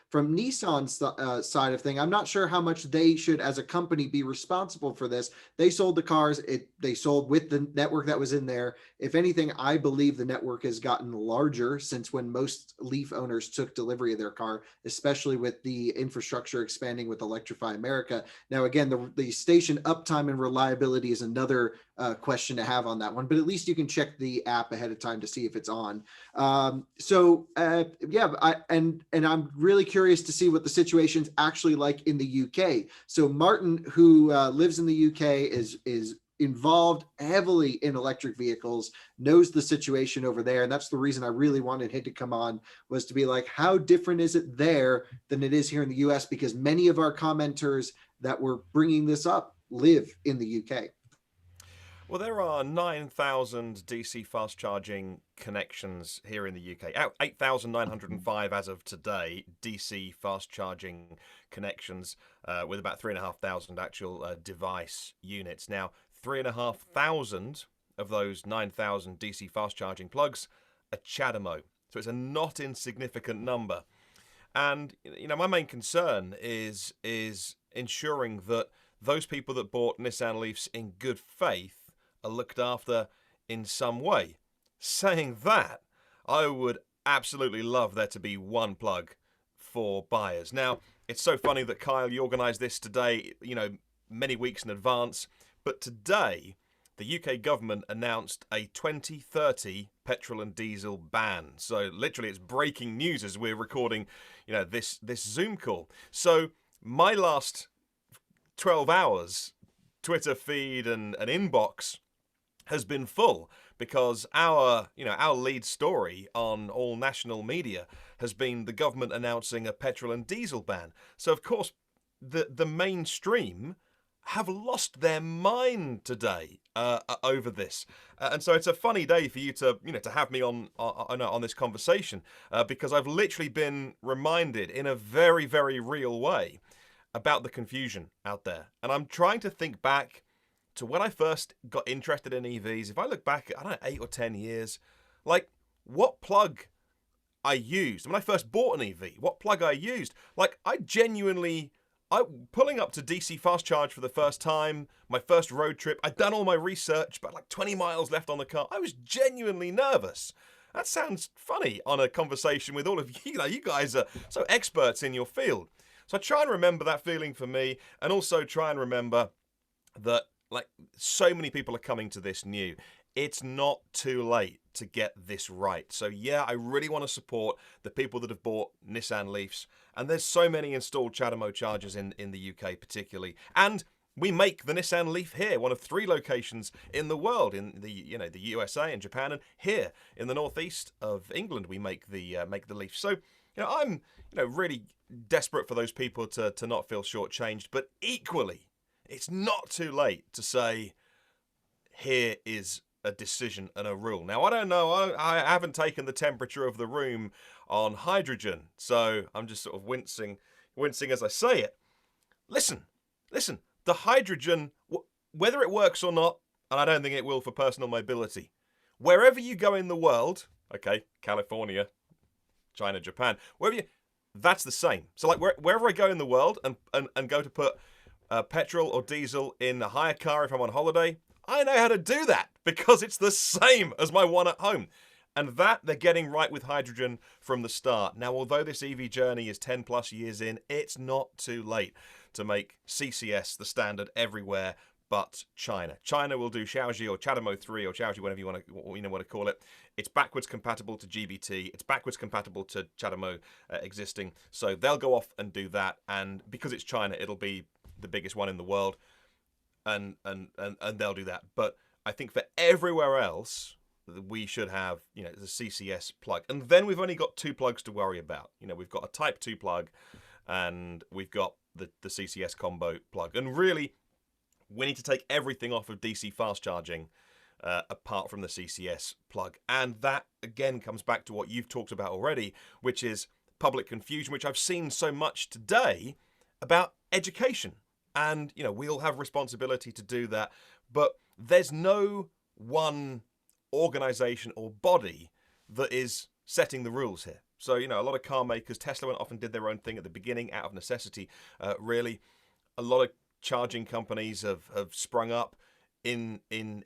A: from Nissan's side of thing. I'm not sure how much they should, as a company, be responsible for this. They sold the cars. They sold with the network that was in there. If anything, I believe the network has gotten larger since when most Leaf owners took delivery of their car, especially with the infrastructure expanding with Electrify America. Now, again, the station uptime and reliability is another question to have on that one, but at least you can check the app ahead of time to see if it's on. And I'm really curious to see what the situation's actually like in the UK. So Martin, who lives in the UK, is involved heavily in electric vehicles, knows the situation over there, and that's the reason I really wanted him to come on, was to be like, how different is it there than it is here in the US? Because many of our commenters that were bringing this up live in the UK.
G: Well, there are 9,000 DC fast charging connections here in the UK. 8,905 as of today, DC fast charging connections, with about 3,500 actual device units. Now, 3,500 of those 9,000 DC fast charging plugs are CHAdeMO. So it's a not insignificant number. And, my main concern is ensuring that those people that bought Nissan Leafs in good faith are looked after in some way. Saying that, I would absolutely love there to be one plug for buyers. Now, it's so funny that Kyle, you organised this today, many weeks in advance, but today the UK government announced a 2030 petrol and diesel ban. So literally it's breaking news as we're recording, this Zoom call. So my last 12 hours Twitter feed and inbox has been full because our lead story on all national media has been the government announcing a petrol and diesel ban. So of course the mainstream have lost their mind today over this, and so it's a funny day for you to have me on this conversation because I've literally been reminded in a very, very real way about the confusion out there, and I'm trying to think back to when I first got interested in EVs. If I look back at, 8 or 10 years, like what plug I used when I first bought an EV, what plug I used, like pulling up to DC fast charge for the first time, my first road trip, I'd done all my research, but like 20 miles left on the car, I was genuinely nervous. That sounds funny on a conversation with all of you. You guys are so experts in your field. So I try and remember that feeling for me, and also try and remember that so many people are coming to this new. It's not too late to get this right. So yeah, I really want to support the people that have bought Nissan Leafs. And there's so many installed CHAdeMO chargers in the UK particularly. And we make the Nissan Leaf here, one of 3 locations in the world, in the the USA and Japan, and here in the northeast of England we make the Leaf. So I'm really desperate for those people to not feel shortchanged, but equally it's not too late to say, here is a decision and a rule. Now, I don't know. I haven't taken the temperature of the room on hydrogen, so I'm just sort of wincing as I say it. Listen. The hydrogen, whether it works or not, and I don't think it will for personal mobility, wherever you go in the world, okay, California, China, Japan, that's the same. So wherever I go in the world and go to put petrol or diesel in a hire car if I'm on holiday, I know how to do that because it's the same as my one at home. And that they're getting right with hydrogen from the start. Now, although this EV journey is 10 plus years in, it's not too late to make CCS the standard everywhere but China. China will do Xiaoji or CHAdeMO 3 or Xiaoji, whatever you want to call it. It's backwards compatible to GBT. It's backwards compatible to CHAdeMO existing. So they'll go off and do that. And because it's China, it'll be the biggest one in the world, and they'll do that. But I think for everywhere else, we should have the CCS plug, and then we've only got 2 plugs to worry about. We've got a Type 2 plug, and we've got the CCS combo plug, and really we need to take everything off of DC fast charging apart from the CCS plug. And that again comes back to what you've talked about already, which is public confusion, which I've seen so much today about education. And, we all have responsibility to do that. But there's no one organization or body that is setting the rules here. So, a lot of car makers, Tesla went off and did their own thing at the beginning out of necessity. Really, a lot of charging companies have sprung up in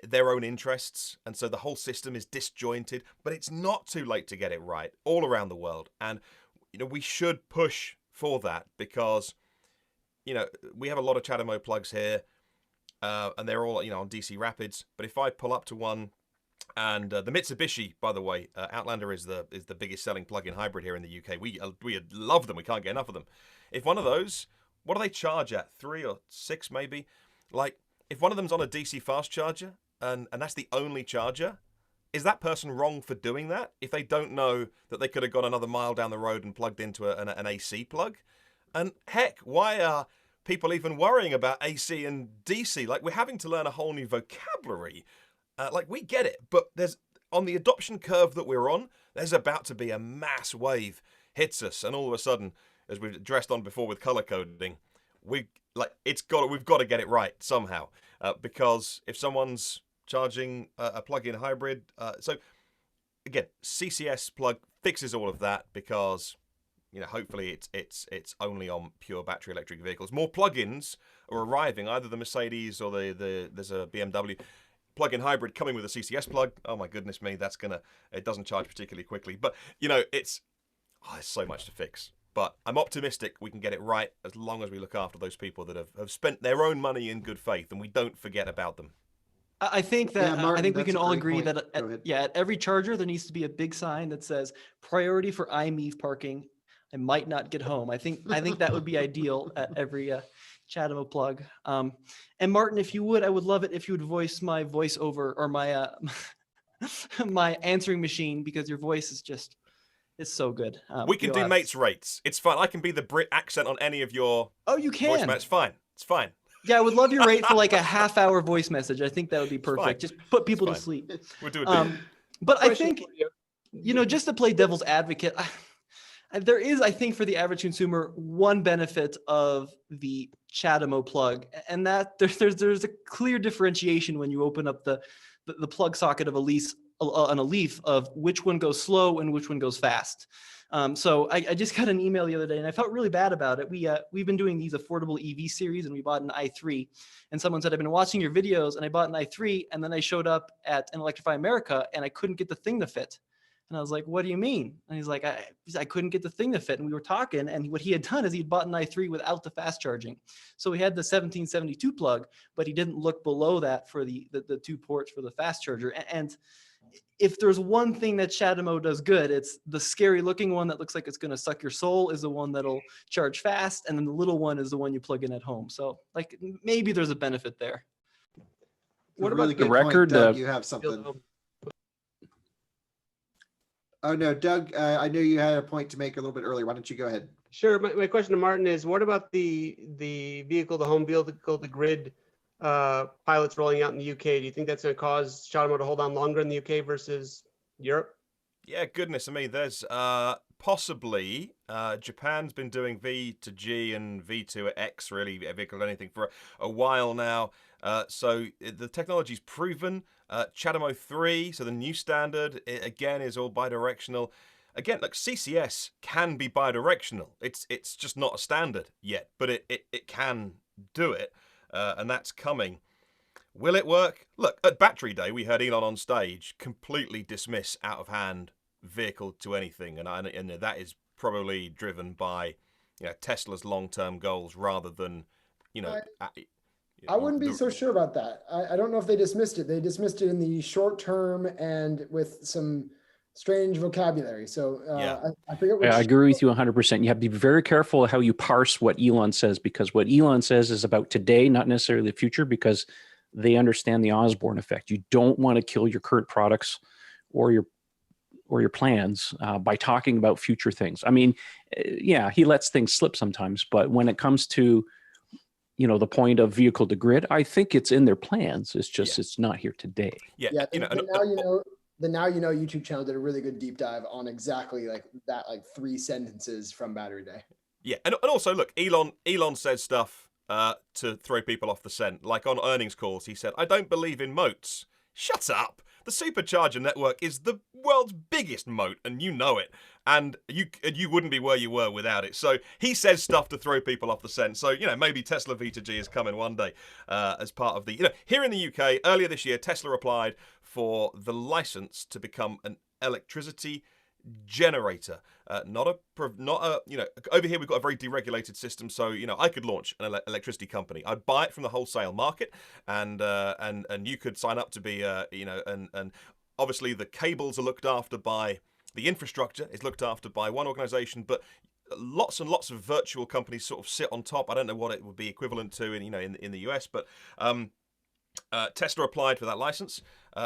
G: their own interests, and so the whole system is disjointed, but it's not too late to get it right all around the world. And we should push for that, because we have a lot of CHAdeMO plugs here, and they're all on DC Rapids. But if I pull up to one, and the Mitsubishi, by the way, Outlander is the biggest selling plug-in hybrid here in the UK. We love them. We can't get enough of them. If one of those, what do they charge at? 3 or 6 maybe? Like, if one of them's on a DC fast charger, and that's the only charger, is that person wrong for doing that if they don't know that they could have gone another mile down the road and plugged into an AC plug? And heck, why are people even worrying about AC and DC? Like, we're having to learn a whole new vocabulary. Like, we get it, but on the adoption curve that we're on, there's about to be a mass wave hits us, and all of a sudden, as we've addressed on before with color coding, we've got to get it right somehow, because if someone's charging a plug-in hybrid, so again, CCS plug fixes all of that, because hopefully it's only on pure battery electric vehicles. More plugins are arriving, either the Mercedes or there's a BMW plug-in hybrid coming with a CCS plug. Oh my goodness me, it doesn't charge particularly quickly, but there's so much to fix. But I'm optimistic we can get it right, as long as we look after those people that have spent their own money in good faith, and we don't forget about them.
F: I think that
A: Martin,
F: I think we
A: that's
F: can
A: a
F: all
A: great
F: agree
A: point.
F: that at every charger there needs to be a big sign that says priority for iMeave parking. I might not get home. I think that would be ideal at every CHAdeMO plug. And Martin, if you would, I would love it if you would voice my voiceover, or my my answering machine, because your voice is just, it's so good.
G: We can do mates rates. It's fine. I can be the Brit accent on any of your.
F: Oh, you can.
G: It's fine. It's fine.
F: Yeah, I would love your rate for like a half-hour voice message. I think that would be perfect. Just put people to sleep.
G: We'll do it.
F: But I think, just to play devil's advocate, there is, I think, for the average consumer, one benefit of the CHAdeMO plug, and that there's a clear differentiation when you open up the plug socket of on a Leaf of which one goes slow and which one goes fast. So I just got an email the other day, and I felt really bad about it. We've been doing these affordable EV series, and we bought an i3, and someone said, I've been watching your videos, and I bought an i3, and then I showed up at an Electrify America, and I couldn't get the thing to fit. And I was like, what do you mean? And he's like, I couldn't get the thing to fit. And we were talking, and what he had done is he'd bought an i3 without the fast charging. So he had the 1772 plug, but he didn't look below that for the 2 ports for the fast charger. And if there's one thing that CHAdeMO does good, it's the scary looking one that looks like it's going to suck your soul is the one that'll charge fast. And then the little one is the one you plug in at home. So like, maybe there's a benefit there.
A: What
D: about
A: about
D: the record?
A: Doug, you have something. Oh no, Doug, I know you had a point to make a little bit earlier. Why don't you go ahead?
I: Sure. My question to Martin is, what about the vehicle, the home vehicle, the grid pilots rolling out in the UK? Do you think that's going to cause CHAdeMO to hold on longer in the UK versus Europe?
G: Yeah, goodness me. There's possibly Japan's been doing V to G and V to X, really, vehicle anything for a while now. So the technology's proven. CHAdeMO 3, so the new standard, again, is all bidirectional. Again, look, CCS can be bidirectional. It's just not a standard yet, but it can do it, and that's coming. Will it work? Look, at Battery Day, we heard Elon on stage completely dismiss out-of-hand vehicle to anything, and that is probably driven by Tesla's long-term goals rather than
C: I wouldn't be so sure about that. I don't know if they dismissed it. They dismissed it in the short term and with some strange vocabulary. So I forget which.
D: I agree with you 100%. You have to be very careful how you parse what Elon says, because what Elon says is about today, not necessarily the future, because they understand the Osborne effect. You don't want to kill your current products or your plans by talking about future things. I mean, yeah, he lets things slip sometimes, but when it comes to the point of vehicle to grid, I think it's in their plans. It's just it's not here today.
C: The Now You Know YouTube channel did a really good deep dive on exactly like that, like 3 sentences from Battery Day.
G: Yeah, and also look, Elon says stuff to throw people off the scent. Like on earnings calls, he said, "I don't believe in moats." Shut up. The supercharger network is the world's biggest moat, and you know it. And you wouldn't be where you were without it. So he says stuff to throw people off the scent. So, maybe Tesla V2G is coming one day as part of the, here in the UK, earlier this year, Tesla applied for the license to become an electricity generator. Over here we've got a very deregulated system, so I could launch an electricity company. I'd buy it from the wholesale market, and you could sign up to be and obviously the cables are looked after by the infrastructure is looked after by one organization, but lots and lots of virtual companies sort of sit on top. I don't know what it would be equivalent to in the US, but Tesla applied for that license,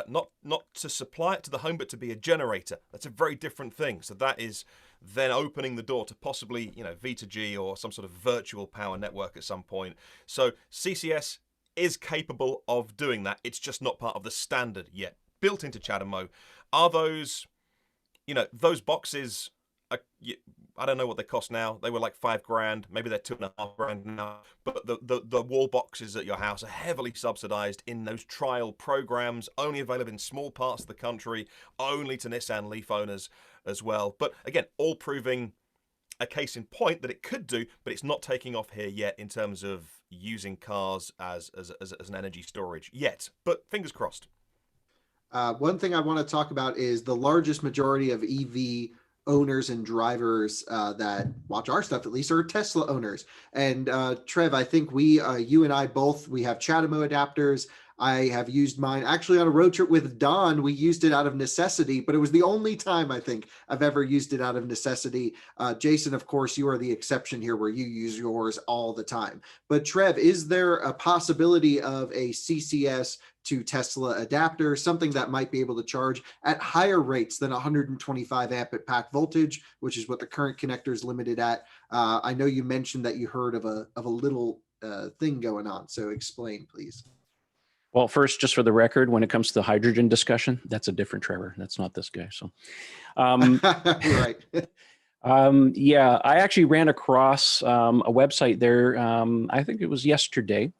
G: not to supply it to the home, but to be a generator. That's a very different thing. So that is then opening the door to possibly, V2G or some sort of virtual power network at some point. So CCS is capable of doing that. It's just not part of the standard yet. Built into CHAdeMO. Are those, those boxes, I don't know what they cost now. They were like $5,000. Maybe they're $2,500 now. But the wall boxes at your house are heavily subsidized in those trial programs, only available in small parts of the country, only to Nissan Leaf owners as well. But again, all proving a case in point that it could do, but it's not taking off here yet in terms of using cars as an energy storage yet. But fingers crossed.
A: One thing I want to talk about is the largest majority of EV owners and drivers that watch our stuff, at least, are Tesla owners. And Trev, I think you and I both, we have CHAdeMO adapters. I have used mine actually on a road trip with Don. We used it out of necessity, but it was the only time I think I've ever used it out of necessity. Jason, of course, you are the exception here where you use yours all the time. But Trev, is there a possibility of a CCS to Tesla adapter, something that might be able to charge at higher rates than 125 amp at pack voltage, which is what the current connector is limited at? I know you mentioned that you heard of a little thing going on, so explain, please.
D: Well, first, just for the record, when it comes to the hydrogen discussion, that's a different Trevor. That's not this guy. So,
A: right.
D: Yeah, I actually ran across a website there. I think it was yesterday.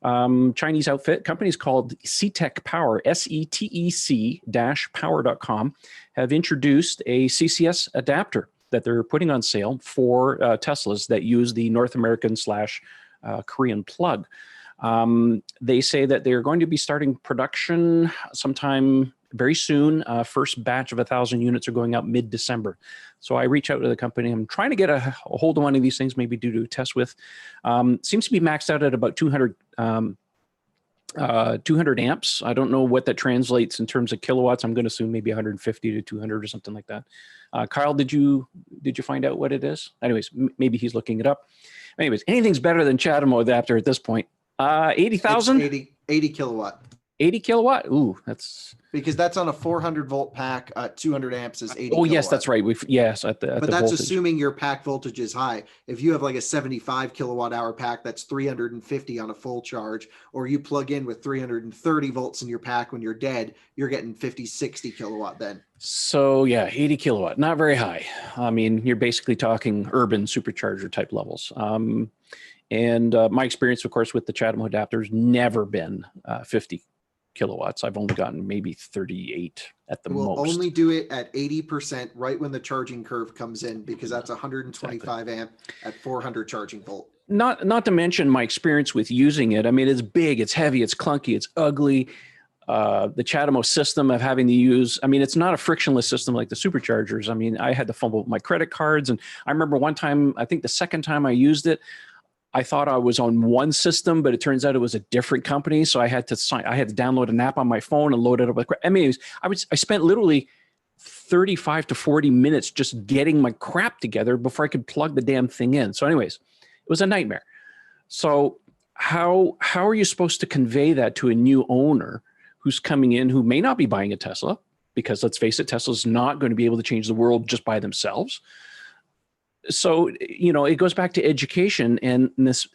D: Chinese outfit, companies called CTEC Power, SETEC-power.com, have introduced a CCS adapter that they're putting on sale for Teslas that use the North American / Korean plug. They say that they're going to be starting production sometime very soon. First batch of 1,000 units are going out mid-December. So I reach out to the company. I'm trying to get a hold of one of these things, maybe do a test with. Seems to be maxed out at about 200 amps. I don't know what that translates in terms of kilowatts. I'm going to assume maybe 150 to 200 or something like that. Kyle, did you find out what it is? Anyways, maybe he's looking it up. Anyways, anything's better than CHAdeMO adapter at this point. 80,000?
A: 80 kilowatt.
D: 80 kilowatt? Ooh, that's...
A: Because that's on a 400 volt pack, 200 amps is 80
D: Oh,
A: kilowatt.
D: yes, that's right. Yes, at the
A: But that's
D: voltage.
A: assuming your pack voltage is high. If you have like a 75 kilowatt hour pack, that's 350 on a full charge, or you plug in with 330 volts in your pack when you're dead, you're getting 50, 60 kilowatt then.
D: So yeah, 80 kilowatt, not very high. I mean, you're basically talking urban supercharger type levels. And my experience, of course, with the CHAdeMO adapters never been 50 kilowatts. I've only gotten maybe 38 at the most.
A: We'll only do it at 80% right when the charging curve comes in, because that's 125 amp at 400 charging volt.
D: Not to mention my experience with using it. I mean, it's big, it's heavy, it's clunky, it's ugly. The CHAdeMO system of having to use, I mean, it's not a frictionless system like the superchargers. I mean, I had to fumble with my credit cards. And I remember one time, I think the second time I used it, I thought I was on one system, but it turns out it was a different company. So I had to download an app on my phone and load it up. I mean, I spent literally 35 to 40 minutes just getting my crap together before I could plug the damn thing in. So anyways, it was a nightmare. So how are you supposed to convey that to a new owner who's coming in, who may not be buying a Tesla? Because let's face it, Tesla's not going to be able to change the world just by themselves. So, it goes back to education and this,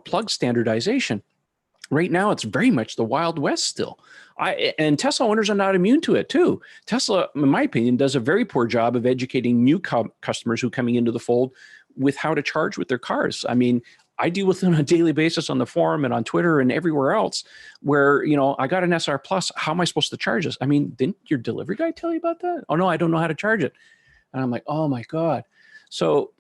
D: plug standardization. Right now, it's very much the Wild West still. And Tesla owners are not immune to it too. Tesla, in my opinion, does a very poor job of educating new customers who are coming into the fold with how to charge with their cars. I mean, I deal with it on a daily basis on the forum and on Twitter and everywhere else where, I got an SR Plus. How am I supposed to charge this? I mean, didn't your delivery guy tell you about that? Oh, no, I don't know how to charge it. And I'm like, oh, my God. So,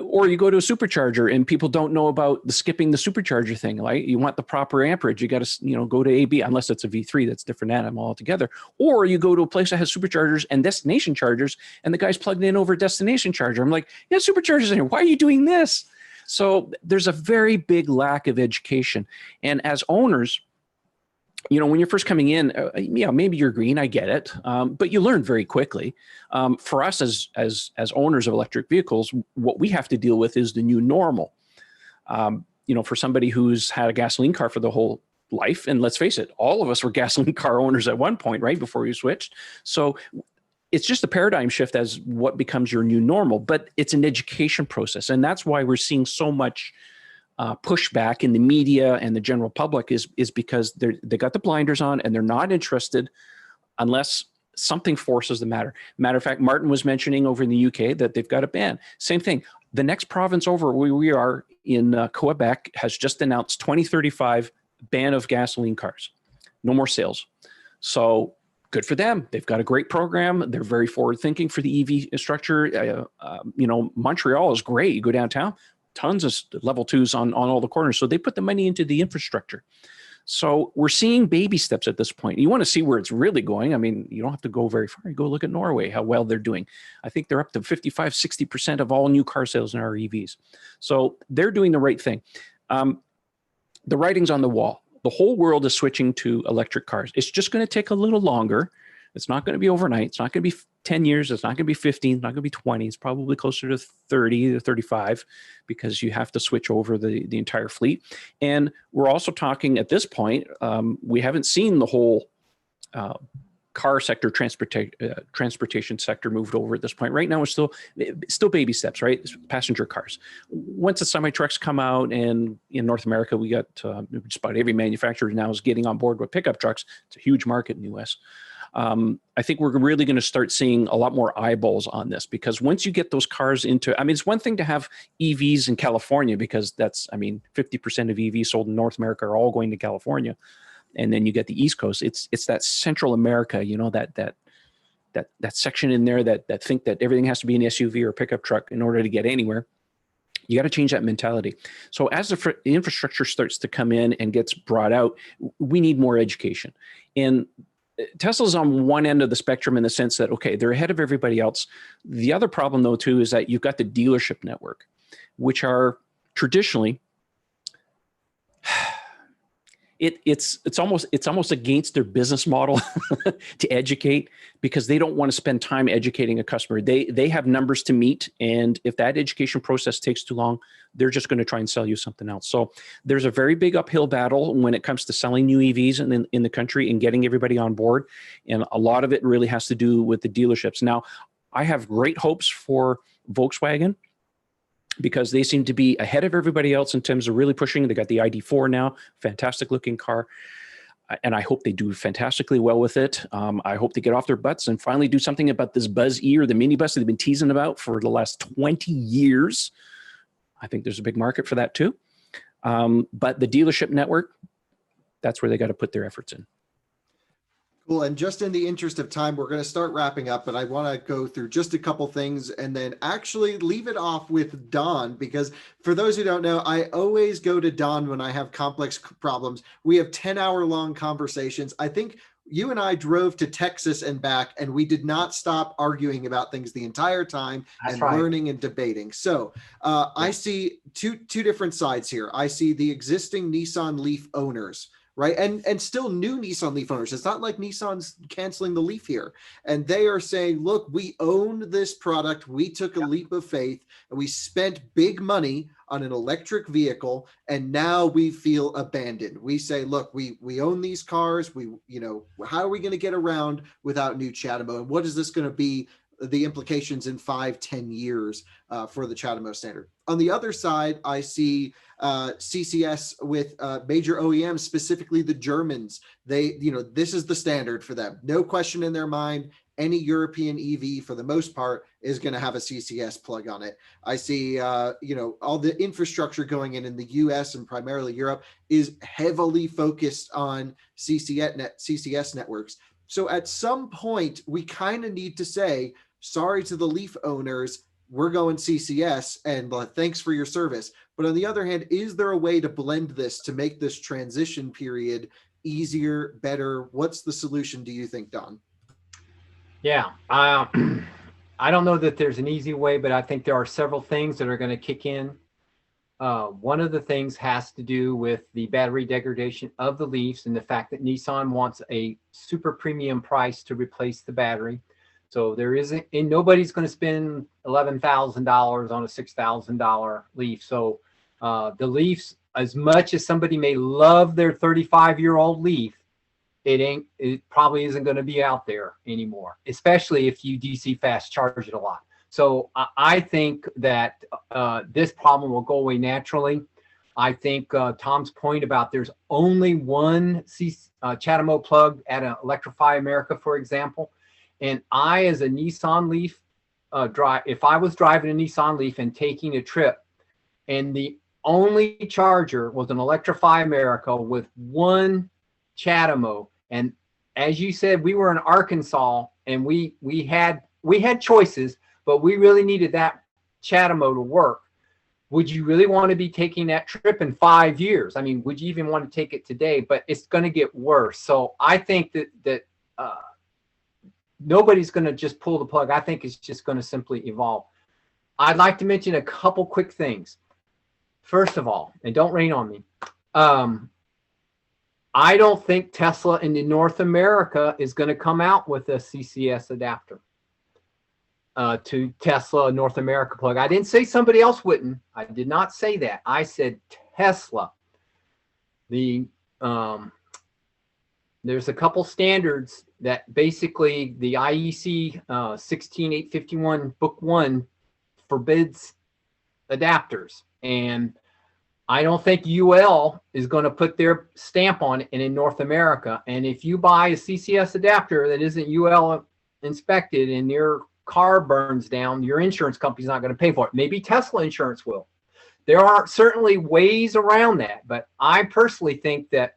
D: or you go to a supercharger and people don't know about the skipping the supercharger thing. Like you want the proper amperage. You got to, go to AB, unless it's a V3, that's different animal altogether. Or you go to a place that has superchargers and destination chargers and the guy's plugged in over a destination charger. I'm like, yeah, superchargers in here. Why are you doing this? So there's a very big lack of education. And as owners, when you're first coming in, maybe you're green, I get it, but you learn very quickly. For us as owners of electric vehicles, what we have to deal with is the new normal. For somebody who's had a gasoline car for the whole life, and let's face it, all of us were gasoline car owners at one point, right, before we switched. So it's just a paradigm shift as what becomes your new normal, but it's an education process. And that's why we're seeing so much pushback in the media and the general public is because they got the blinders on and they're not interested unless something forces the matter. Matter of fact, Martin was mentioning over in the UK that they've got a ban. Same thing. The next province over where we are in Quebec has just announced 2035 ban of gasoline cars. No more sales. So good for them. They've got a great program. They're very forward thinking for the EV structure. Montreal is great. You go downtown, tons of level 2s on all the corners. So they put the money into the infrastructure. So we're seeing baby steps at this point. You want to see where it's really going. I mean, you don't have to go very far. You go look at Norway, how well they're doing. I think they're up to 55, 60% of all new car sales in our EVs. So they're doing the right thing. The writing's on the wall. The whole world is switching to electric cars. It's just going to take a little longer. It's not going to be overnight. It's not going to be 10 years. It's not going to be 15. It's not going to be 20. It's probably closer to 30 to 35 because you have to switch over the entire fleet. And we're also talking at this point, we haven't seen the whole car sector, transportation sector moved over at this point. Right now, it's still baby steps, right? It's passenger cars. Once the semi-trucks come out, and in North America, we got just about every manufacturer now is getting on board with pickup trucks. It's a huge market in the US. I think we're really going to start seeing a lot more eyeballs on this because once you get those cars into, it's one thing to have EVs in California because 50% of EVs sold in North America are all going to California. And then you get the East Coast. It's that Central America, that section in there that think that everything has to be an SUV or a pickup truck in order to get anywhere. You got to change that mentality. So as the infrastructure starts to come in and gets brought out, we need more education. And Tesla's on one end of the spectrum in the sense that, okay, they're ahead of everybody else. The other problem, though, too, is that you've got the dealership network, which are traditionally, it's almost against their business model to educate because they don't want to spend time educating a customer. They have numbers to meet, and if that education process takes too long, they're just going to try and sell you something else. So there's a very big uphill battle when it comes to selling new EVs in the country and getting everybody on board, and a lot of it really has to do with the dealerships. Now, I have great hopes for Volkswagen, because they seem to be ahead of everybody else in terms of really pushing. They got the ID4 now, fantastic looking car. And I hope they do fantastically well with it. I hope they get off their butts and finally do something about this Buzz E or the minibus that they've been teasing about for the last 20 years. I think there's a big market for that too. But the dealership network, that's where they got to put their efforts in.
A: Cool. And just in the interest of time, we're going to start wrapping up, but I want to go through just a couple things and then actually leave it off with Don, because for those who don't know, I always go to Don when I have complex problems. We have 10-hour-long conversations. I think you and I drove to Texas and back, and we did not stop arguing about things the entire time. That's and right. Learning and debating. So I see two different sides here. I see the existing Nissan Leaf owners, right? And still new Nissan Leaf owners. It's not like Nissan's canceling the Leaf here. And they are saying, look, we own this product. We took a leap of faith and we spent big money on an electric vehicle. And now we feel abandoned. We say, look, we own these cars. How are we going to get around without new CHAdeMO? And what is this going to be? The implications in 5-10 years for the CHAdeMO standard. On the other side, I see CCS with major OEMs, specifically the Germans. This is the standard for them. No question in their mind. any European EV for the most part is going to have a CCS plug on it. I see, all the infrastructure going in the US and primarily Europe is heavily focused on CCS networks. So at some point, we kind of need to say, sorry to the Leaf owners, we're going CCS and thanks for your service. But on the other hand, is there a way to blend this to make this transition period easier, better? What's the solution, do you think, Don?
K: Yeah, I don't know that there's an easy way, but I think there are several things that are going to kick in. One of the things has to do with the battery degradation of the Leafs and the fact that Nissan wants a super premium price to replace the battery. So there isn't, and nobody's going to spend $11,000 on a $6,000 Leaf. So the Leafs, as much as somebody may love their 35-year-old Leaf, it probably isn't going to be out there anymore, especially if you DC fast charge it a lot. So I think that this problem will go away naturally. I think Tom's point about there's only one CHAdeMO plug at an Electrify America, for example. And I, as a Nissan Leaf if I was driving a Nissan Leaf and taking a trip, and the only charger was an Electrify America with one CHAdeMO, and as you said, we were in Arkansas, and we had choices, but we really needed that CHAdeMO to work. Would you really want to be taking that trip in 5 years? I mean, would you even want to take it today? But it's going to get worse. So I think that nobody's going to just pull the plug. I think it's just going to simply evolve. I'd like to mention a couple quick things. First of all, and don't rain on me, I don't think Tesla in North America is going to come out with a CCS adapter to Tesla North America plug. I didn't say somebody else wouldn't. I did not say that. I said Tesla. There's a couple standards that basically the IEC 16851 Book 1 forbids adapters. And I don't think UL is going to put their stamp on it in North America. And if you buy a CCS adapter that isn't UL inspected and your car burns down, your insurance company's not going to pay for it. Maybe Tesla insurance will. There are certainly ways around that, but I personally think that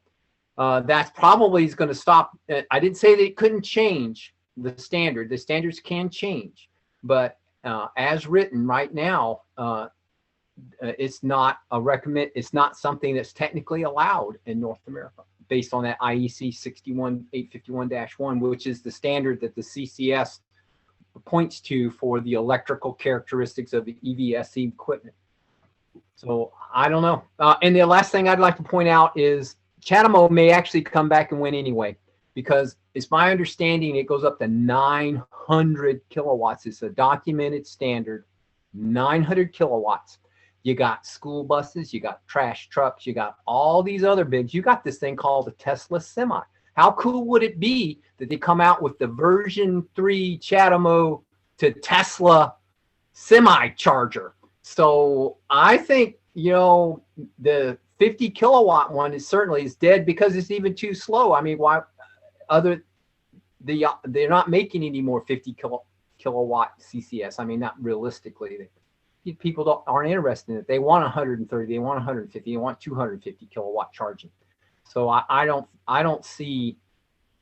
K: that's probably going to stop. I didn't say that it couldn't change the standard. The standards can change, but as written right now, it's not a recommend. It's not something that's technically allowed in North America based on that IEC 61851-1, which is the standard that the CCS points to for the electrical characteristics of the EVSE equipment. So I don't know. And the last thing I'd like to point out is CHAdeMO may actually come back and win anyway, because it's my understanding it goes up to 900 kilowatts. It's a documented standard, 900 kilowatts. You got school buses, you got trash trucks, you got all these other bigs. You got this thing called the Tesla Semi. How cool would it be that they come out with the version 3 CHAdeMO to Tesla Semi charger? So I think, the 50 kilowatt one is certainly dead because it's even too slow. I mean, why they're not making any more 50 kilowatt CCS. I mean, not realistically. People aren't interested in it. They want 130, they want 150, they want 250 kilowatt charging. So I don't see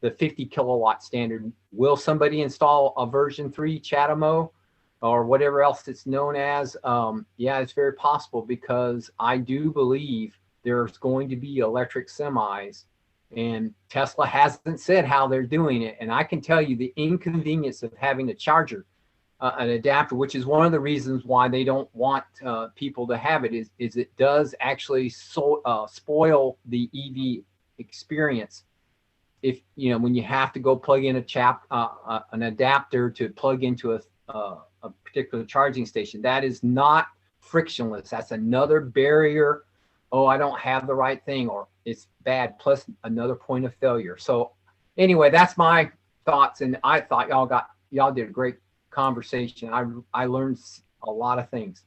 K: the 50 kilowatt standard. Will somebody install a version 3 CHAdeMO or whatever else it's known as? Yeah, it's very possible, because I do believe there's going to be electric semis, and Tesla hasn't said how they're doing it. And I can tell you the inconvenience of having a charger, an adapter, which is one of the reasons why they don't want people to have it, is it does actually spoil the EV experience. If when you have to go plug in an adapter to plug into a particular charging station, that is not frictionless. That's another barrier. Oh, I don't have the right thing, or it's bad, plus another point of failure. So anyway, that's my thoughts, and I thought y'all did a great conversation. I learned a lot of things.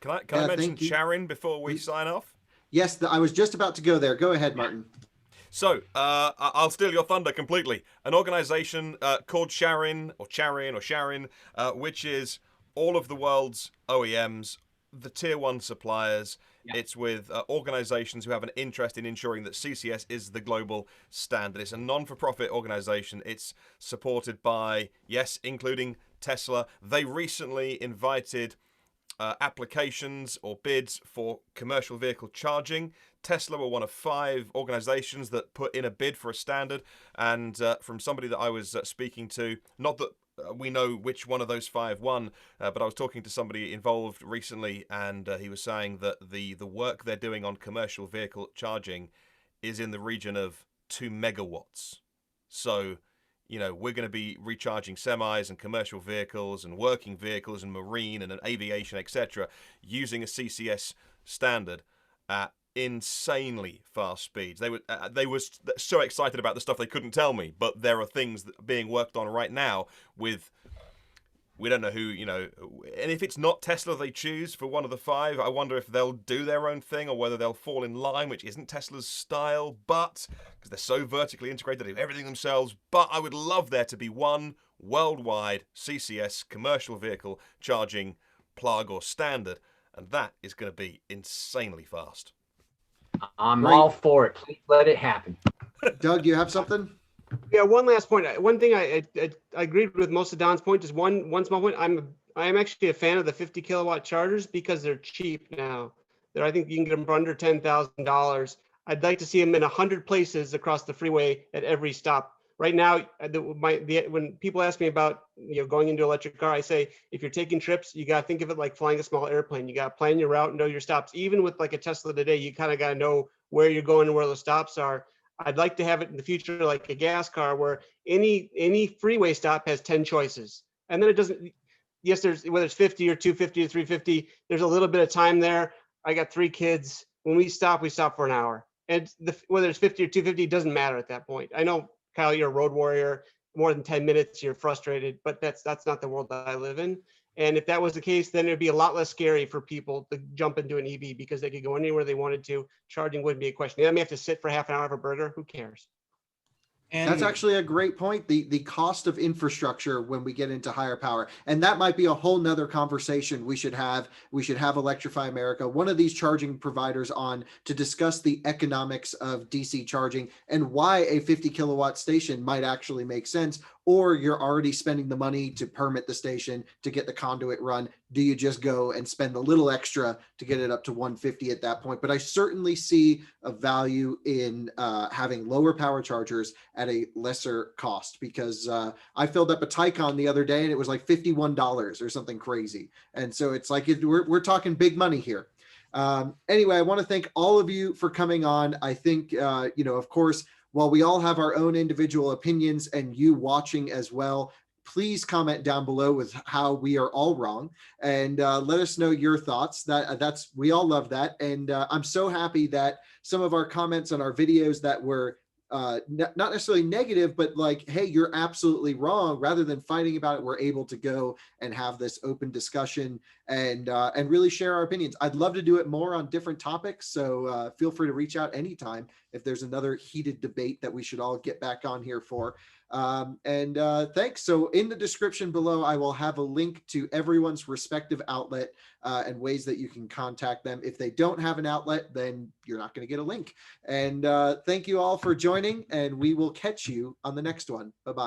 G: Can I mention Sharon before we sign off?
A: Yes, I was just about to go there. Go ahead, Martin.
G: So, I'll steal your thunder completely. An organization called Charin, which is all of the world's OEMs, the tier 1 suppliers.
K: Yeah.
G: It's with organizations who have an interest in ensuring that CCS is the global standard. It's a non-for-profit organization. It's supported by, yes, including Tesla. They recently invited applications or bids for commercial vehicle charging. Tesla were one of 5 organizations that put in a bid for a standard, and from somebody that I was speaking to, not that we know which one of those 5 won, but I was talking to somebody involved recently, and he was saying that the work they're doing on commercial vehicle charging is in the region of 2 megawatts. So, you know, we're going to be recharging semis and commercial vehicles and working vehicles and marine and aviation, etc., using a CCS standard at insanely fast speeds. They were so excited about the stuff they couldn't tell me, but there are things that are being worked on right now with, we don't know who, you know, and if it's not Tesla they choose for one of the 5, I wonder if they'll do their own thing or whether they'll fall in line, which isn't Tesla's style, but because they're so vertically integrated, they do everything themselves. But I would love there to be one worldwide CCS commercial vehicle charging plug or standard, and that is going to be insanely fast.
K: I'm
A: Great.
K: all for it. Please let it happen.
A: Doug, you have something?
I: Yeah, one last point. One thing I agreed with most of Don's point. Just one small point. I am actually a fan of the 50 kilowatt chargers because they're cheap now. I think you can get them for under $10,000. I'd like to see them in 100 places across the freeway at every stop. Right now, when people ask me about going into electric car, I say if you're taking trips, you got to think of it like flying a small airplane. You got to plan your route and know your stops. Even with like a Tesla today, you kind of got to know where you're going and where the stops are. I'd like to have it in the future like a gas car where any freeway stop has 10 choices. And then it doesn't, yes, there's whether it's 50 or 250 or 350, there's a little bit of time there. I got 3 kids. When we stop for an hour. And whether it's 50 or 250, it doesn't matter at that point. I know, Kyle, you're a road warrior. More than 10 minutes, you're frustrated, but that's not the world that I live in. And if that was the case, then it'd be a lot less scary for people to jump into an EV because they could go anywhere they wanted to. Charging wouldn't be a question. They may have to sit for half an hour for a burger. Who cares?
B: And
A: That's actually a great point. The cost of infrastructure when we get into higher power, and that might be a whole nother conversation we should have. We should have Electrify America, one of these charging providers, on to discuss the economics of DC charging and why a 50 kilowatt station might actually make sense. Or you're already spending the money to permit the station to get the conduit run. Do you just go and spend a little extra to get it up to 150 at that point? But I certainly see a value in having lower power chargers at a lesser cost, because I filled up a Taycan the other day and it was like $51 or something crazy. And so it's like we're talking big money here. Anyway, I want to thank all of you for coming on. I think, of course, while we all have our own individual opinions, and you watching as well, please comment down below with how we are all wrong, and let us know your thoughts. That's we all love that. And I'm so happy that some of our comments on our videos that were not necessarily negative, but like, hey, you're absolutely wrong, rather than fighting about it, we're able to go and have this open discussion and really share our opinions. I'd love to do it more on different topics, so feel free to reach out anytime if there's another heated debate that we should all get back on here for. Thanks. So in the description below, I will have a link to everyone's respective outlet and ways that you can contact them. If they don't have an outlet, then you're not going to get a link. And thank you all for joining, and we will catch you on the next one. Bye-bye.